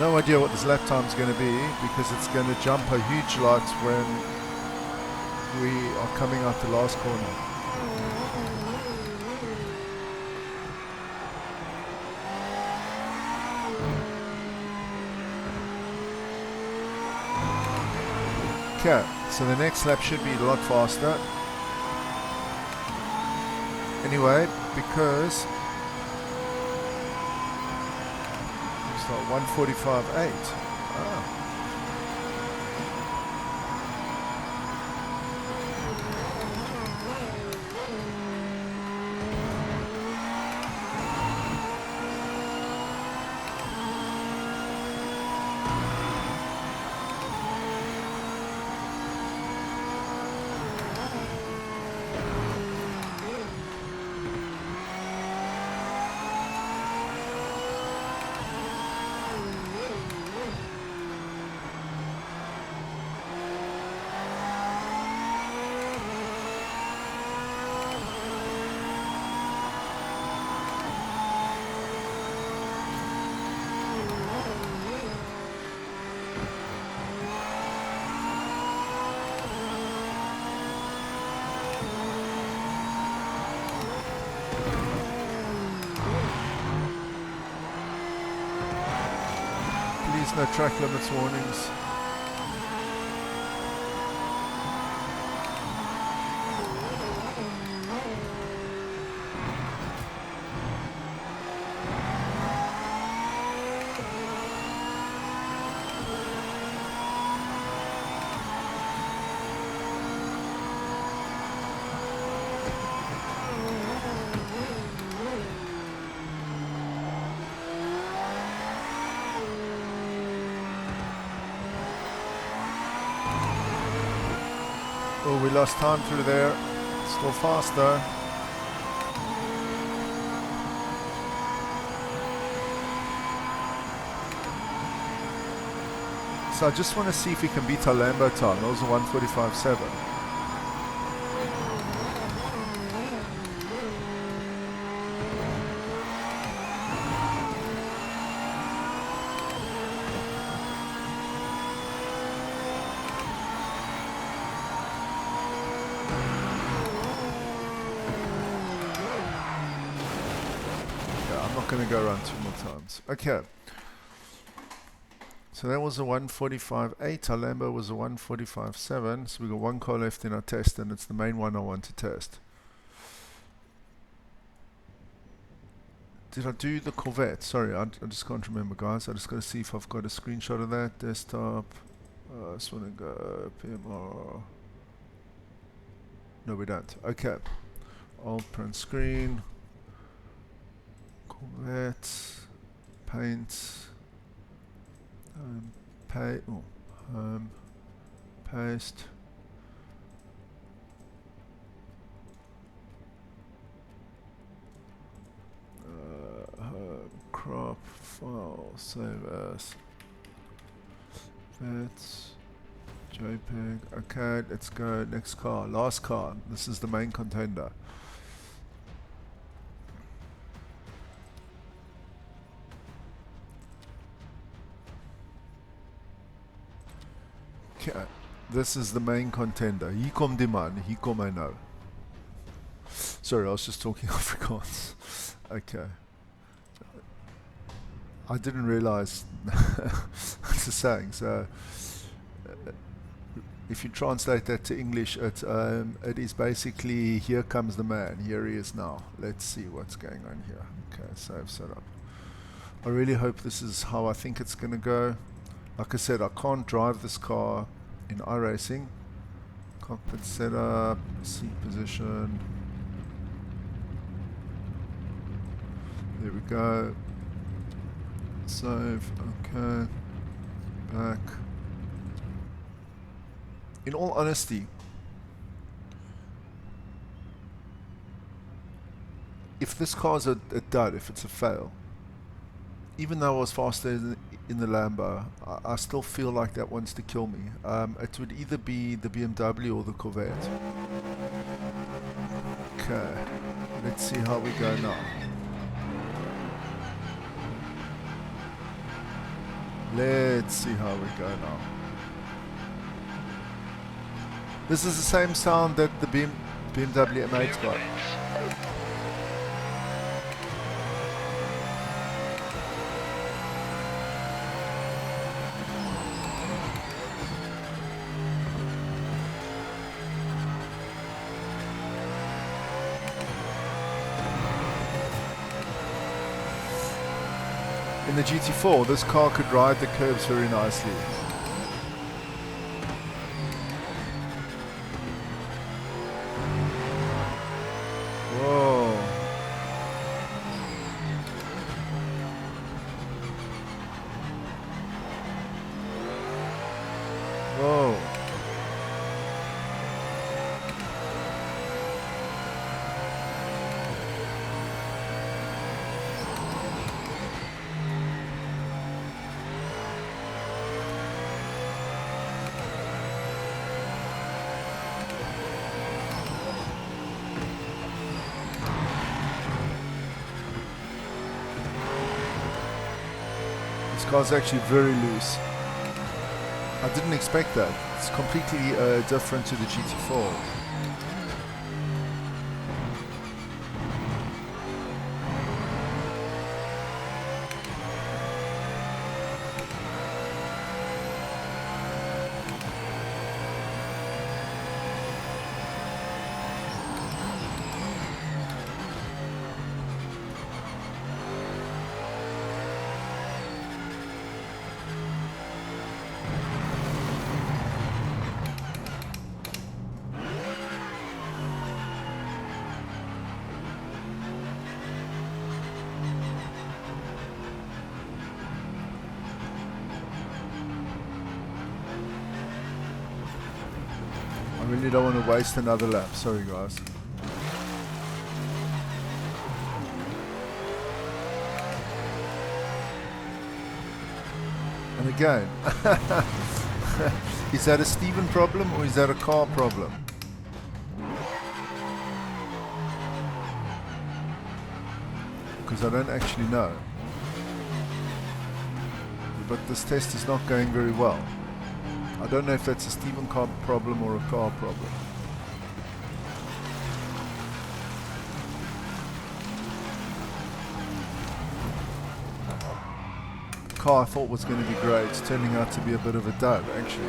No idea what this lap time is going to be because it's going to jump a huge lot when we are coming out the last corner. Okay, so the next lap should be a lot faster. Anyway, because 1:45.8. Ah. No track limits warnings. Oh, we lost time through there. Still fast though. So I just want to see if we can beat our Lambo time. That was a 1:45.7. Yeah, I'm not going to go around 2 more times. Okay. So that was a 1:45.8. Our Lambo was a 1:45.7. So we got one car left in our test, and it's the main one I want to test. Did I do the Corvette? Sorry, I just can't remember, guys. I just got to see if I've got a screenshot of that. Desktop. I just want to go PMR. No, we don't. Okay. Alt print screen. Corvette. Paint. Paste. Crop file, save as. That's JPEG. Okay, let's go. Next car, last car. This is the main contender. Okay, this is the main contender. Hier kom die man, hier kom hy nou. Sorry, I was just talking Afrikaans. Okay. I didn't realize it's a saying. So, if you translate that to English, it is basically, here comes the man. Here he is now. Let's see what's going on here. Okay, save setup. I really hope this is how I think it's going to go. Like I said, I can't drive this car in iRacing. Cockpit setup, seat position. There we go. Save, okay. Back. In all honesty, if this car's a dud, if it's a fail, even though I was faster in the Lambo, I still feel like that wants to kill me. It would either be the BMW or the Corvette. Okay, let's see how we go now. Let's see how we go now. This is the same sound that the BMW M8's got. In the GT4, this car could ride the curves very nicely. Whoa. Whoa. This car's actually very loose. I didn't expect that. It's completely different to the GT4. really don't want to waste another lap. Sorry, guys. And again, is that a Steven problem or is that a car problem? Because I don't actually know. But this test is not going very well. I don't know if that's a Steven car problem or a car problem. The car I thought was going to be great. It's turning out to be a bit of a dud, actually.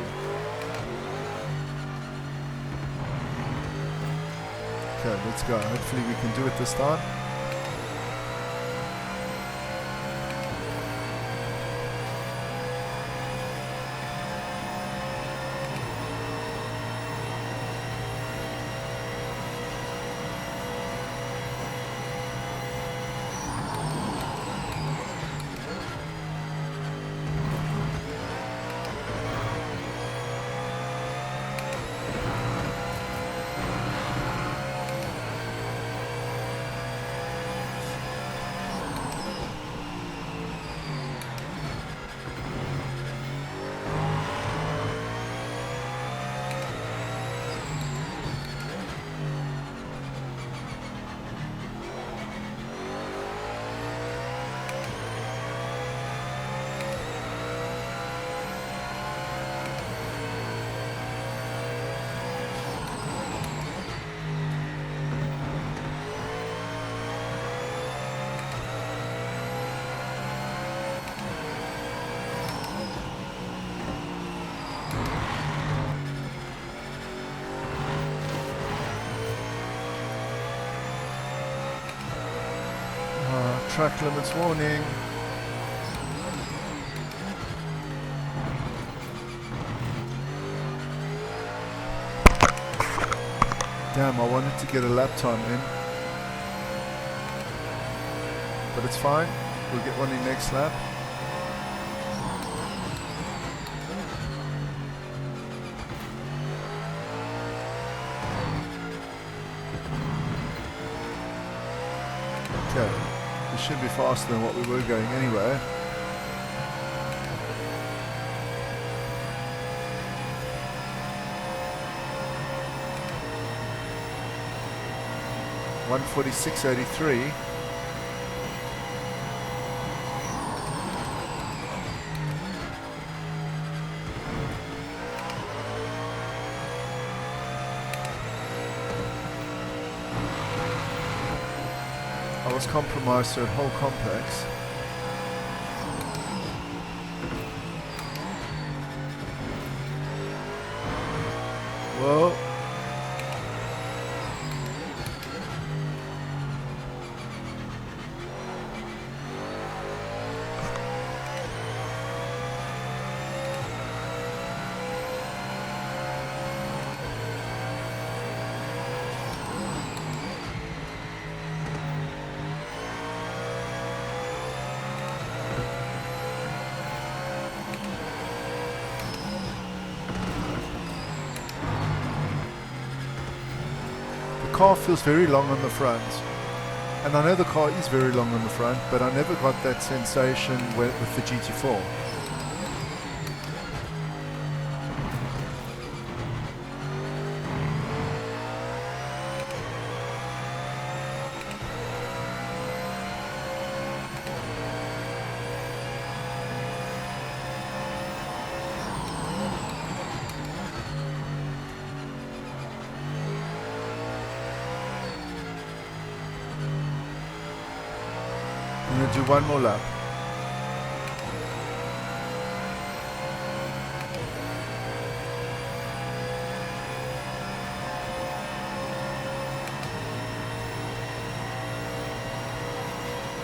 Okay, let's go. Hopefully we can do it this time. Track limits warning. Damn, I wanted to get a lap time in. But it's fine. We'll get one in next lap. Okay. We should be faster than what we were going anyway. .146.83. I was compromised through the whole complex. Whoa. The car feels very long on the front, and I know the car is very long on the front, but I never got that sensation with the GT4. I'm going to do one more lap.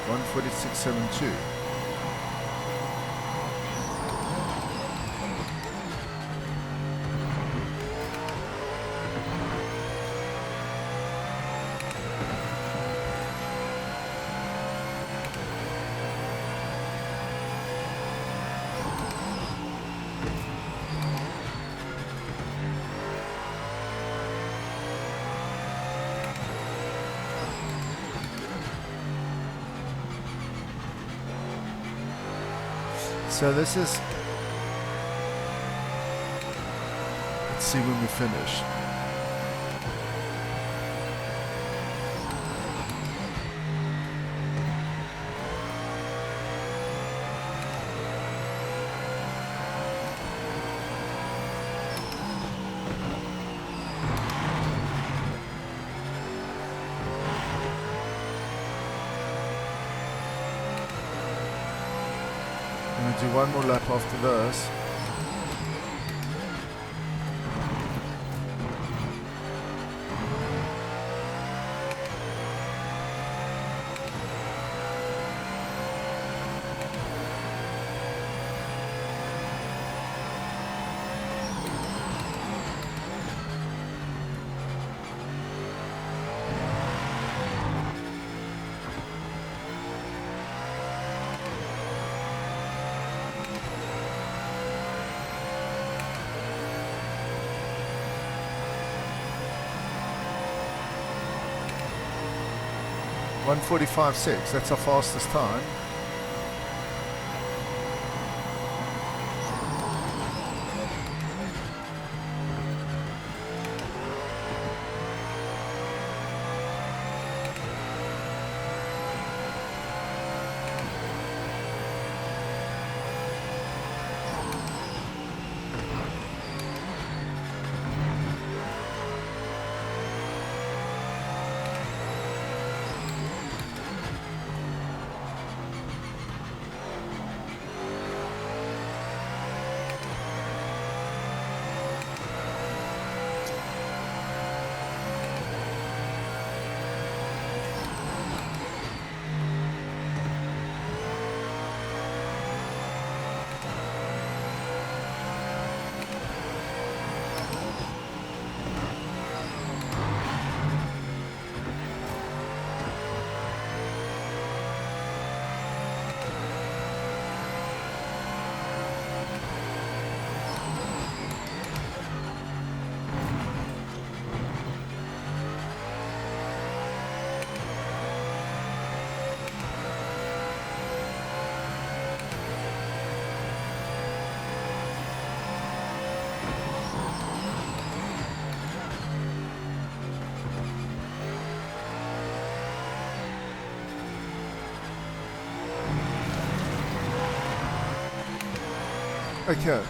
.146.72. So this is, let's see when we finish. I'm going to do one more lap after this. .145.6, that's our fastest time. Okay,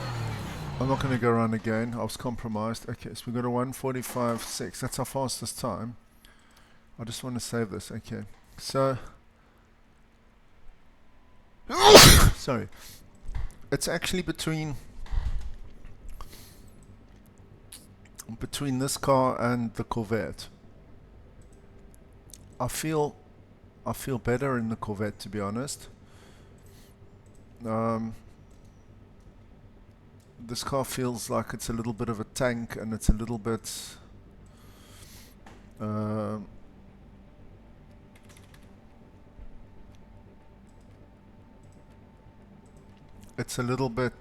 I'm not going to go around again. I was compromised. Okay, so we got a 1:45.6. That's our fastest time. I just want to save this. Okay, so sorry, it's actually between this car and the Corvette. I feel better in the Corvette, to be honest. This car feels like it's a little bit of a tank, and it's a little bit it's a little bit,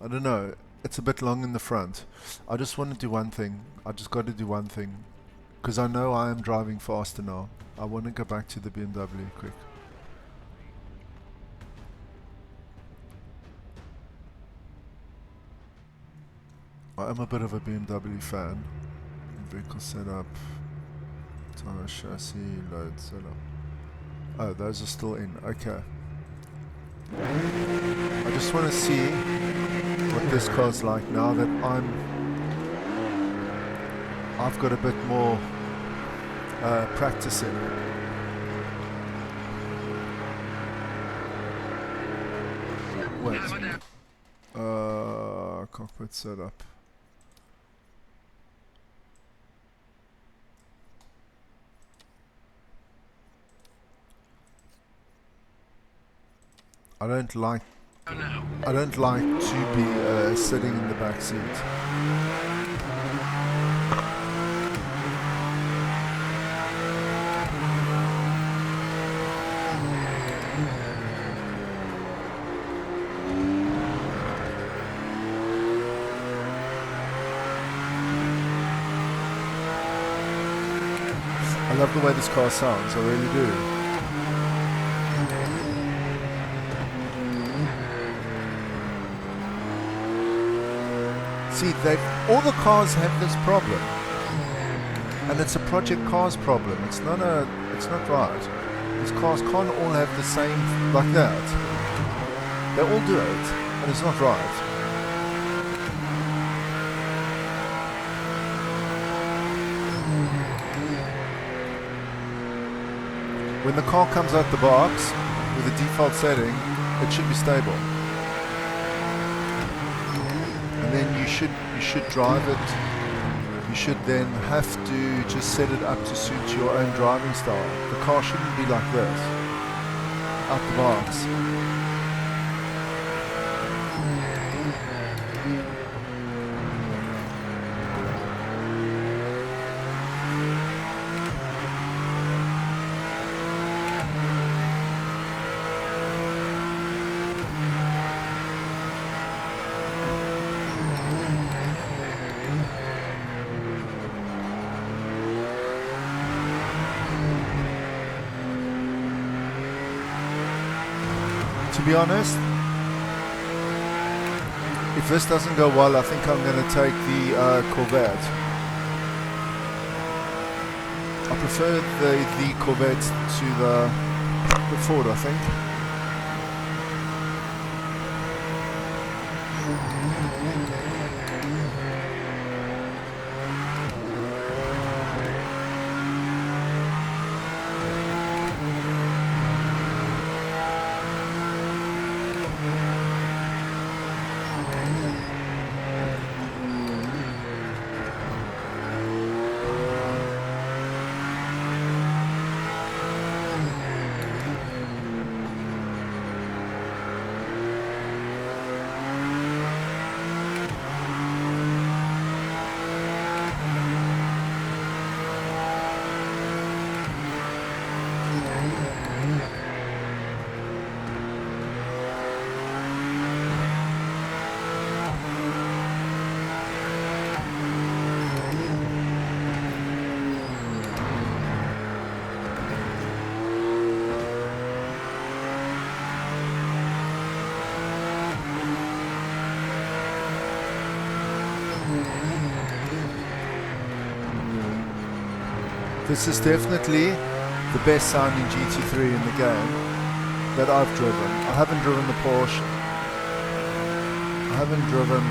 I don't know, it's a bit long in the front. I just want to do one thing. I just got to do one thing, because I know I am driving faster now. I want to go back to the BMW quick. I am a bit of a BMW fan. Vehicle setup, tire chassis, load setup. Oh, those are still in. Okay. I just want to see what this car's like now that I've got a bit more practicing. Wait. Cockpit setup. I don't like to be sitting in the back seat. I love the way this car sounds, I really do. See, all the cars have this problem, and it's a Project Cars problem. It's not right. These cars can't all have the same like that. They all do it, and it's not right. When the car comes out the box with the default setting, it should be stable. And then you should drive it. You should then have to just set it up to suit your own driving style. The car shouldn't be like this, out the box. To be honest, if this doesn't go well, I think I'm going to take the Corvette. I prefer the Corvette to the Ford, I think. This is definitely the best sounding GT3 in the game that I've driven. I haven't driven the Porsche. I haven't driven...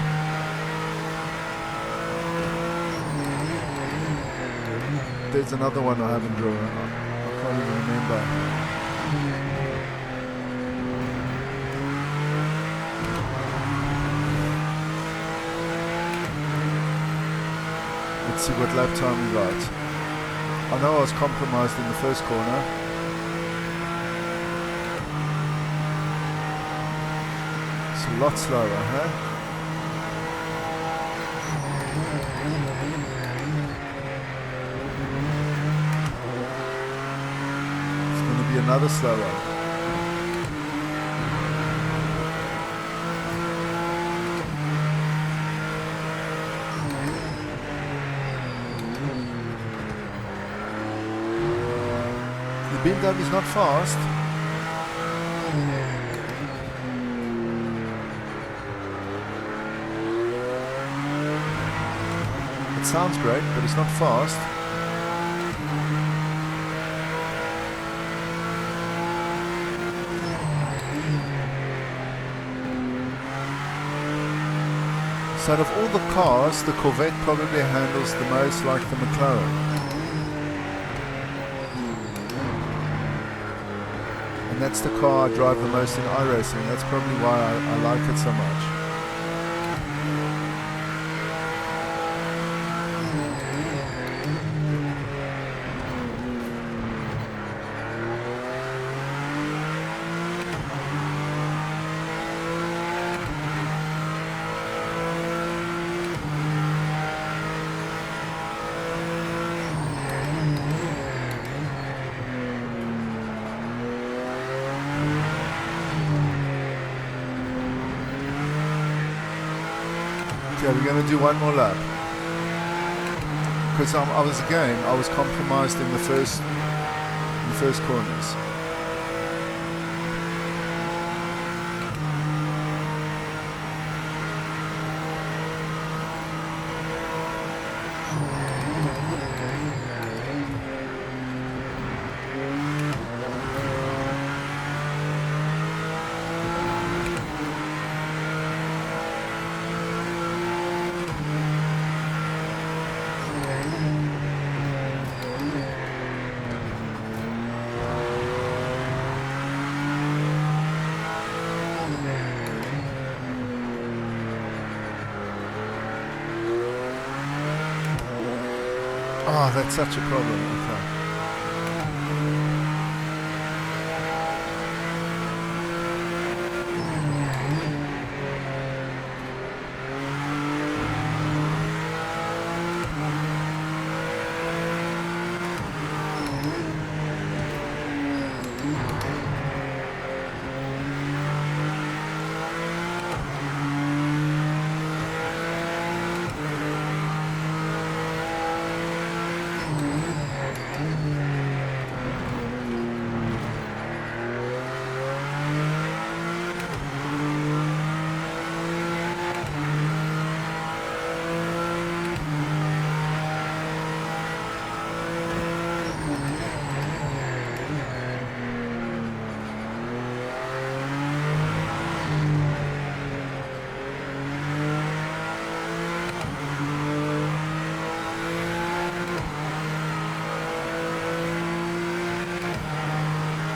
There's another one I haven't driven. I can't even remember. Let's see what lap time we got. I know I was compromised in the first corner. It's a lot slower, huh? It's going to be another slower. BMW is not fast. It sounds great, but it's not fast. So out of all the cars, the Corvette probably handles the most like the McLaren. And that's the car I drive the most in iRacing. That's probably why I like it so much. Yeah, we're going to do one more lap. Because I was compromised in the first corners. Oh, that's such a problem. Okay.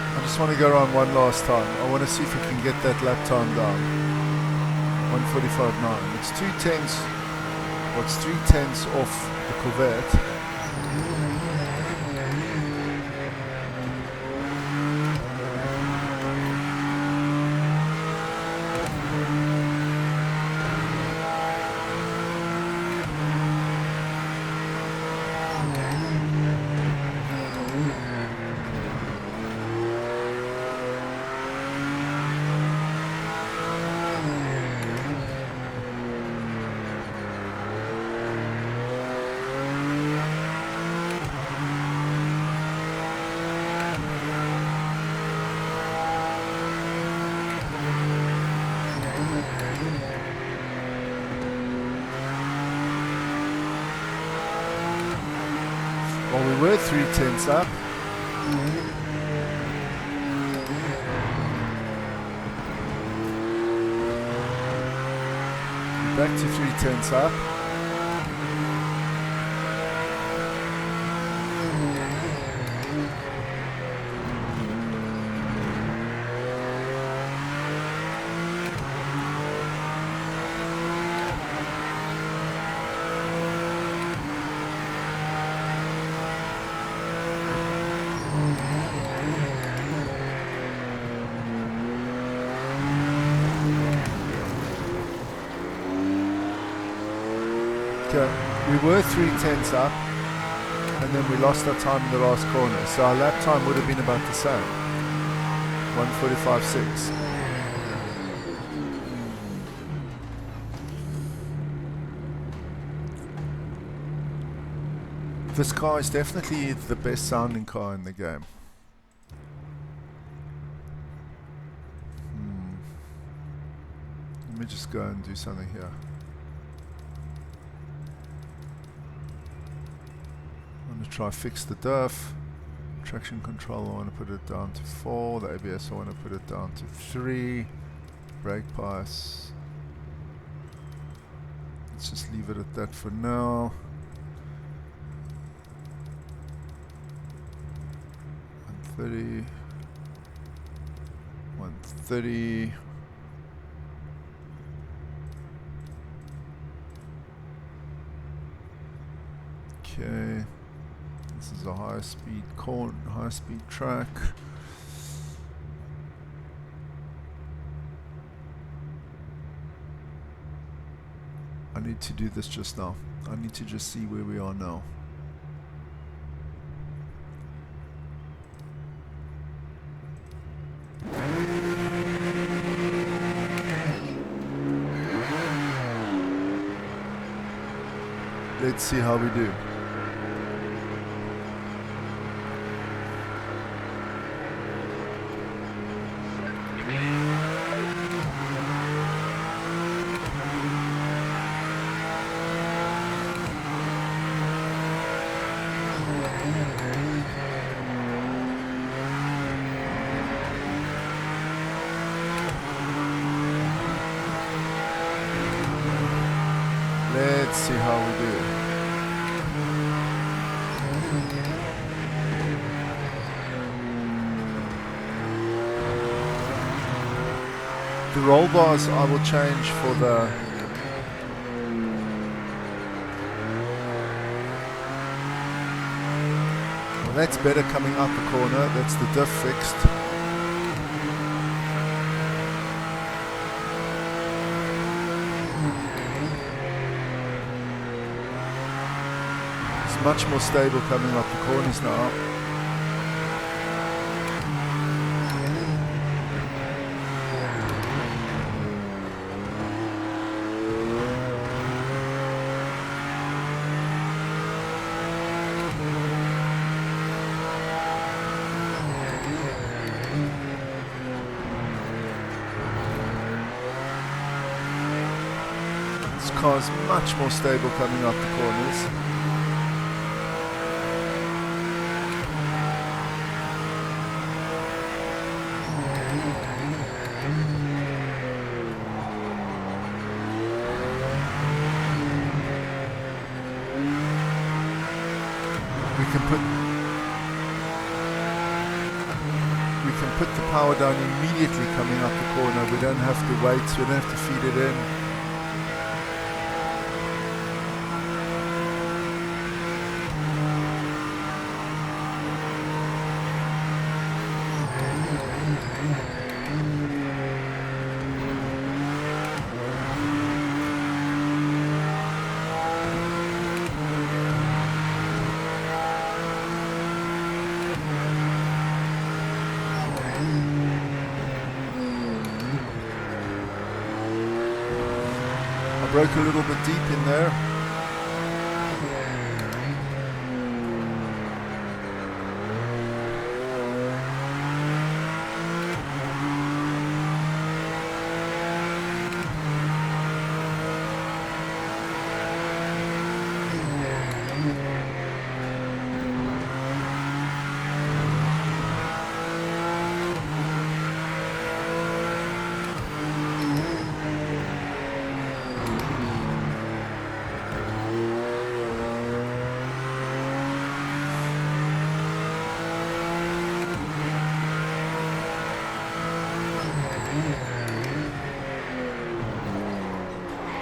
I just want to go around one last time. I want to see if we can get that lap time down. 1:45.9. It's 2/10. What's 3/10 off the Corvette? Well, we were 3/10 up. Back to 3/10 up. Okay, we were 3/10 up, and then we lost our time in the last corner, so our lap time would have been about the same. 1:45.6. This car is definitely the best sounding car in the game. Let me just go and do something here. I'm going to try fix the Diff. Traction control, I want to put it down to 4. The ABS, I want to put it down to 3. Brake pass. Let's just leave it at that for now. 130. 130. Okay. This is a high-speed track. I need to do this just now. I need to just see where we are now. Let's see how we do. Let's see how we do. The roll bars I will change for the That's better coming out the corner. That's the diff fixed. It's much more stable coming up the corners now. This car's much more stable coming up the corners. We can put the power down immediately coming up the corner. We don't have to wait, we don't have to feed it in. Broke a little bit deep in there.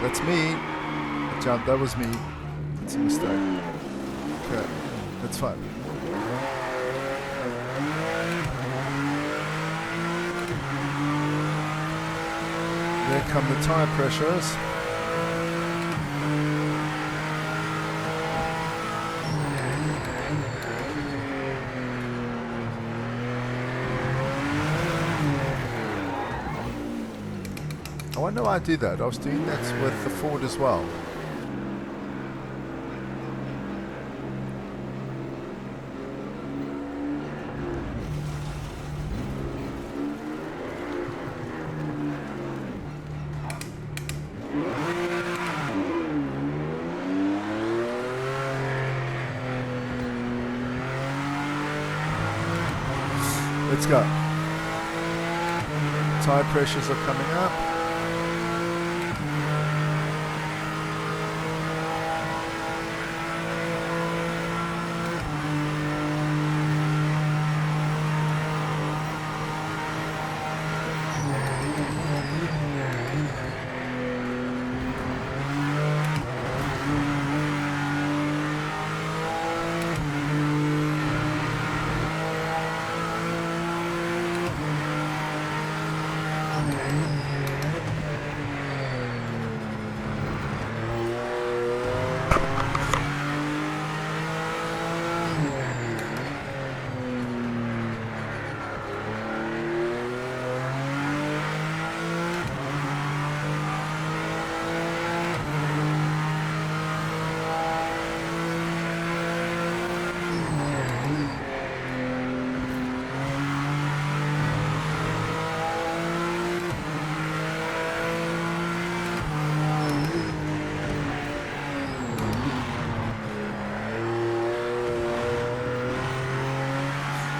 That's me. Jump, that was me. It's a mistake. Okay, that's fine. There come the tire pressures. I wonder why I do that. I was doing that with the Ford as well. Let's go. Tire pressures are coming up.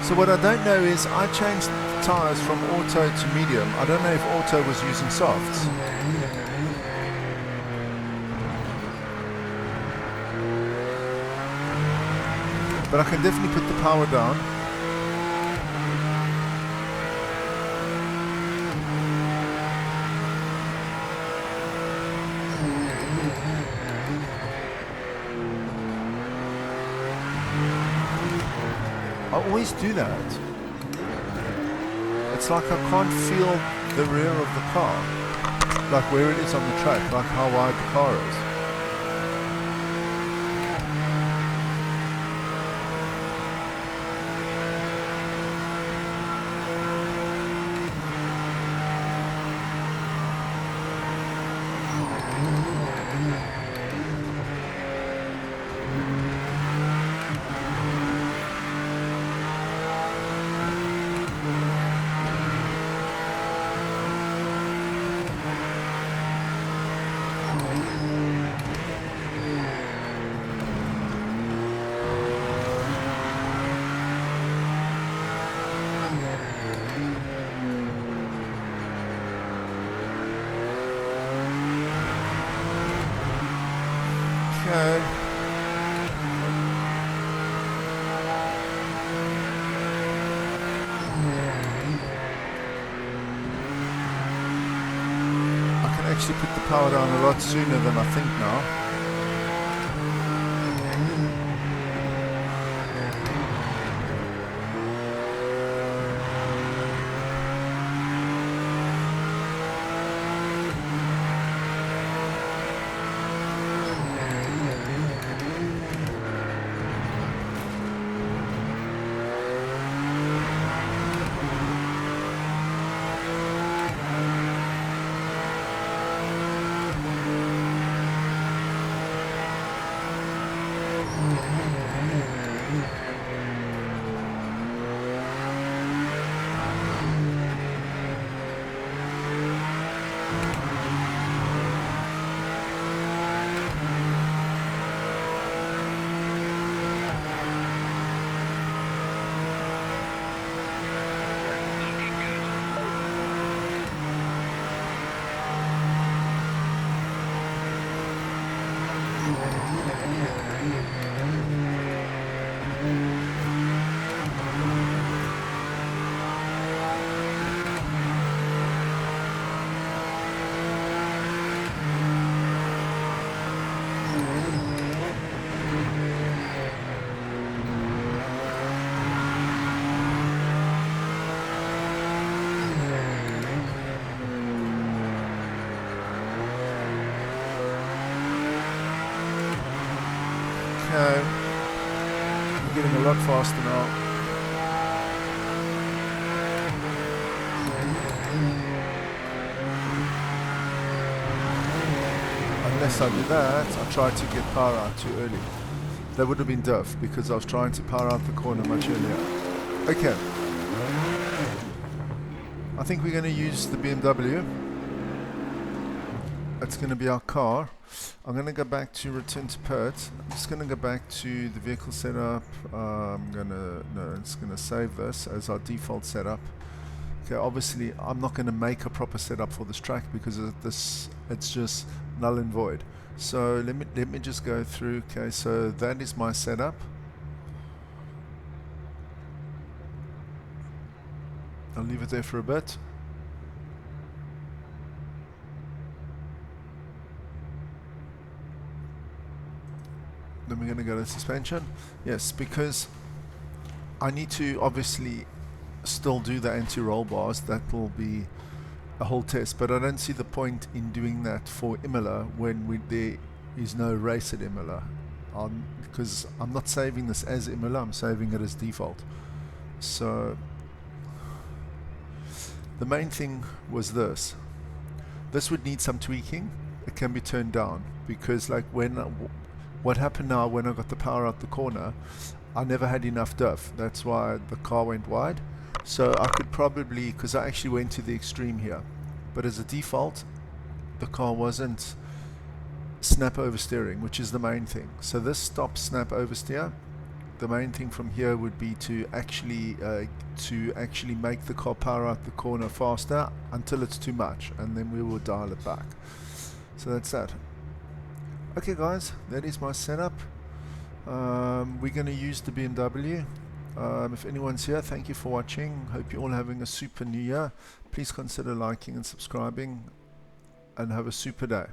So what I don't know is I changed the tyres from auto to medium. I don't know if auto was using softs. But I can definitely put the power down. always do that. It's like I can't feel the rear of the car, like where it is on the track, like how wide the car is. Okay. I can actually put the power down a lot sooner than I think now. Okay, I'm getting a lot faster now. Unless I do that, I tried to get power out too early. That would have been Diff because I was trying to power out the corner much earlier. Okay. I think we're going to use the BMW. It's going to be our car. I'm going to go back to return to pit. I'm just going to go back to the vehicle setup. It's going to save this as our default setup. Okay, obviously I'm not going to make a proper setup for this track because of this, it's just null and void. So let me just go through. Okay, so that is my setup. I'll leave it there for a bit. Then we're going to go to suspension. Yes, because I need to obviously still do the anti-roll bars. That will be a whole test, but I don't see the point in doing that for Imola when there is no race at Imola, because I'm not saving this as Imola, I'm saving it as default. So the main thing was this would need some tweaking. It can be turned down because like what happened now when I got the power out the corner, I never had enough diff. That's why the car went wide. So I could probably, because I actually went to the extreme here, but as a default the car wasn't snap oversteering, which is the main thing. So this stops snap oversteer. The main thing from here would be to actually make the car power out the corner faster until it's too much, and then we will dial it back. So that's that. Okay guys, that is my setup. We're going to use the BMW. If anyone's here, thank you for watching. Hope you're all having a super new year. Please consider liking and subscribing, and have a super day.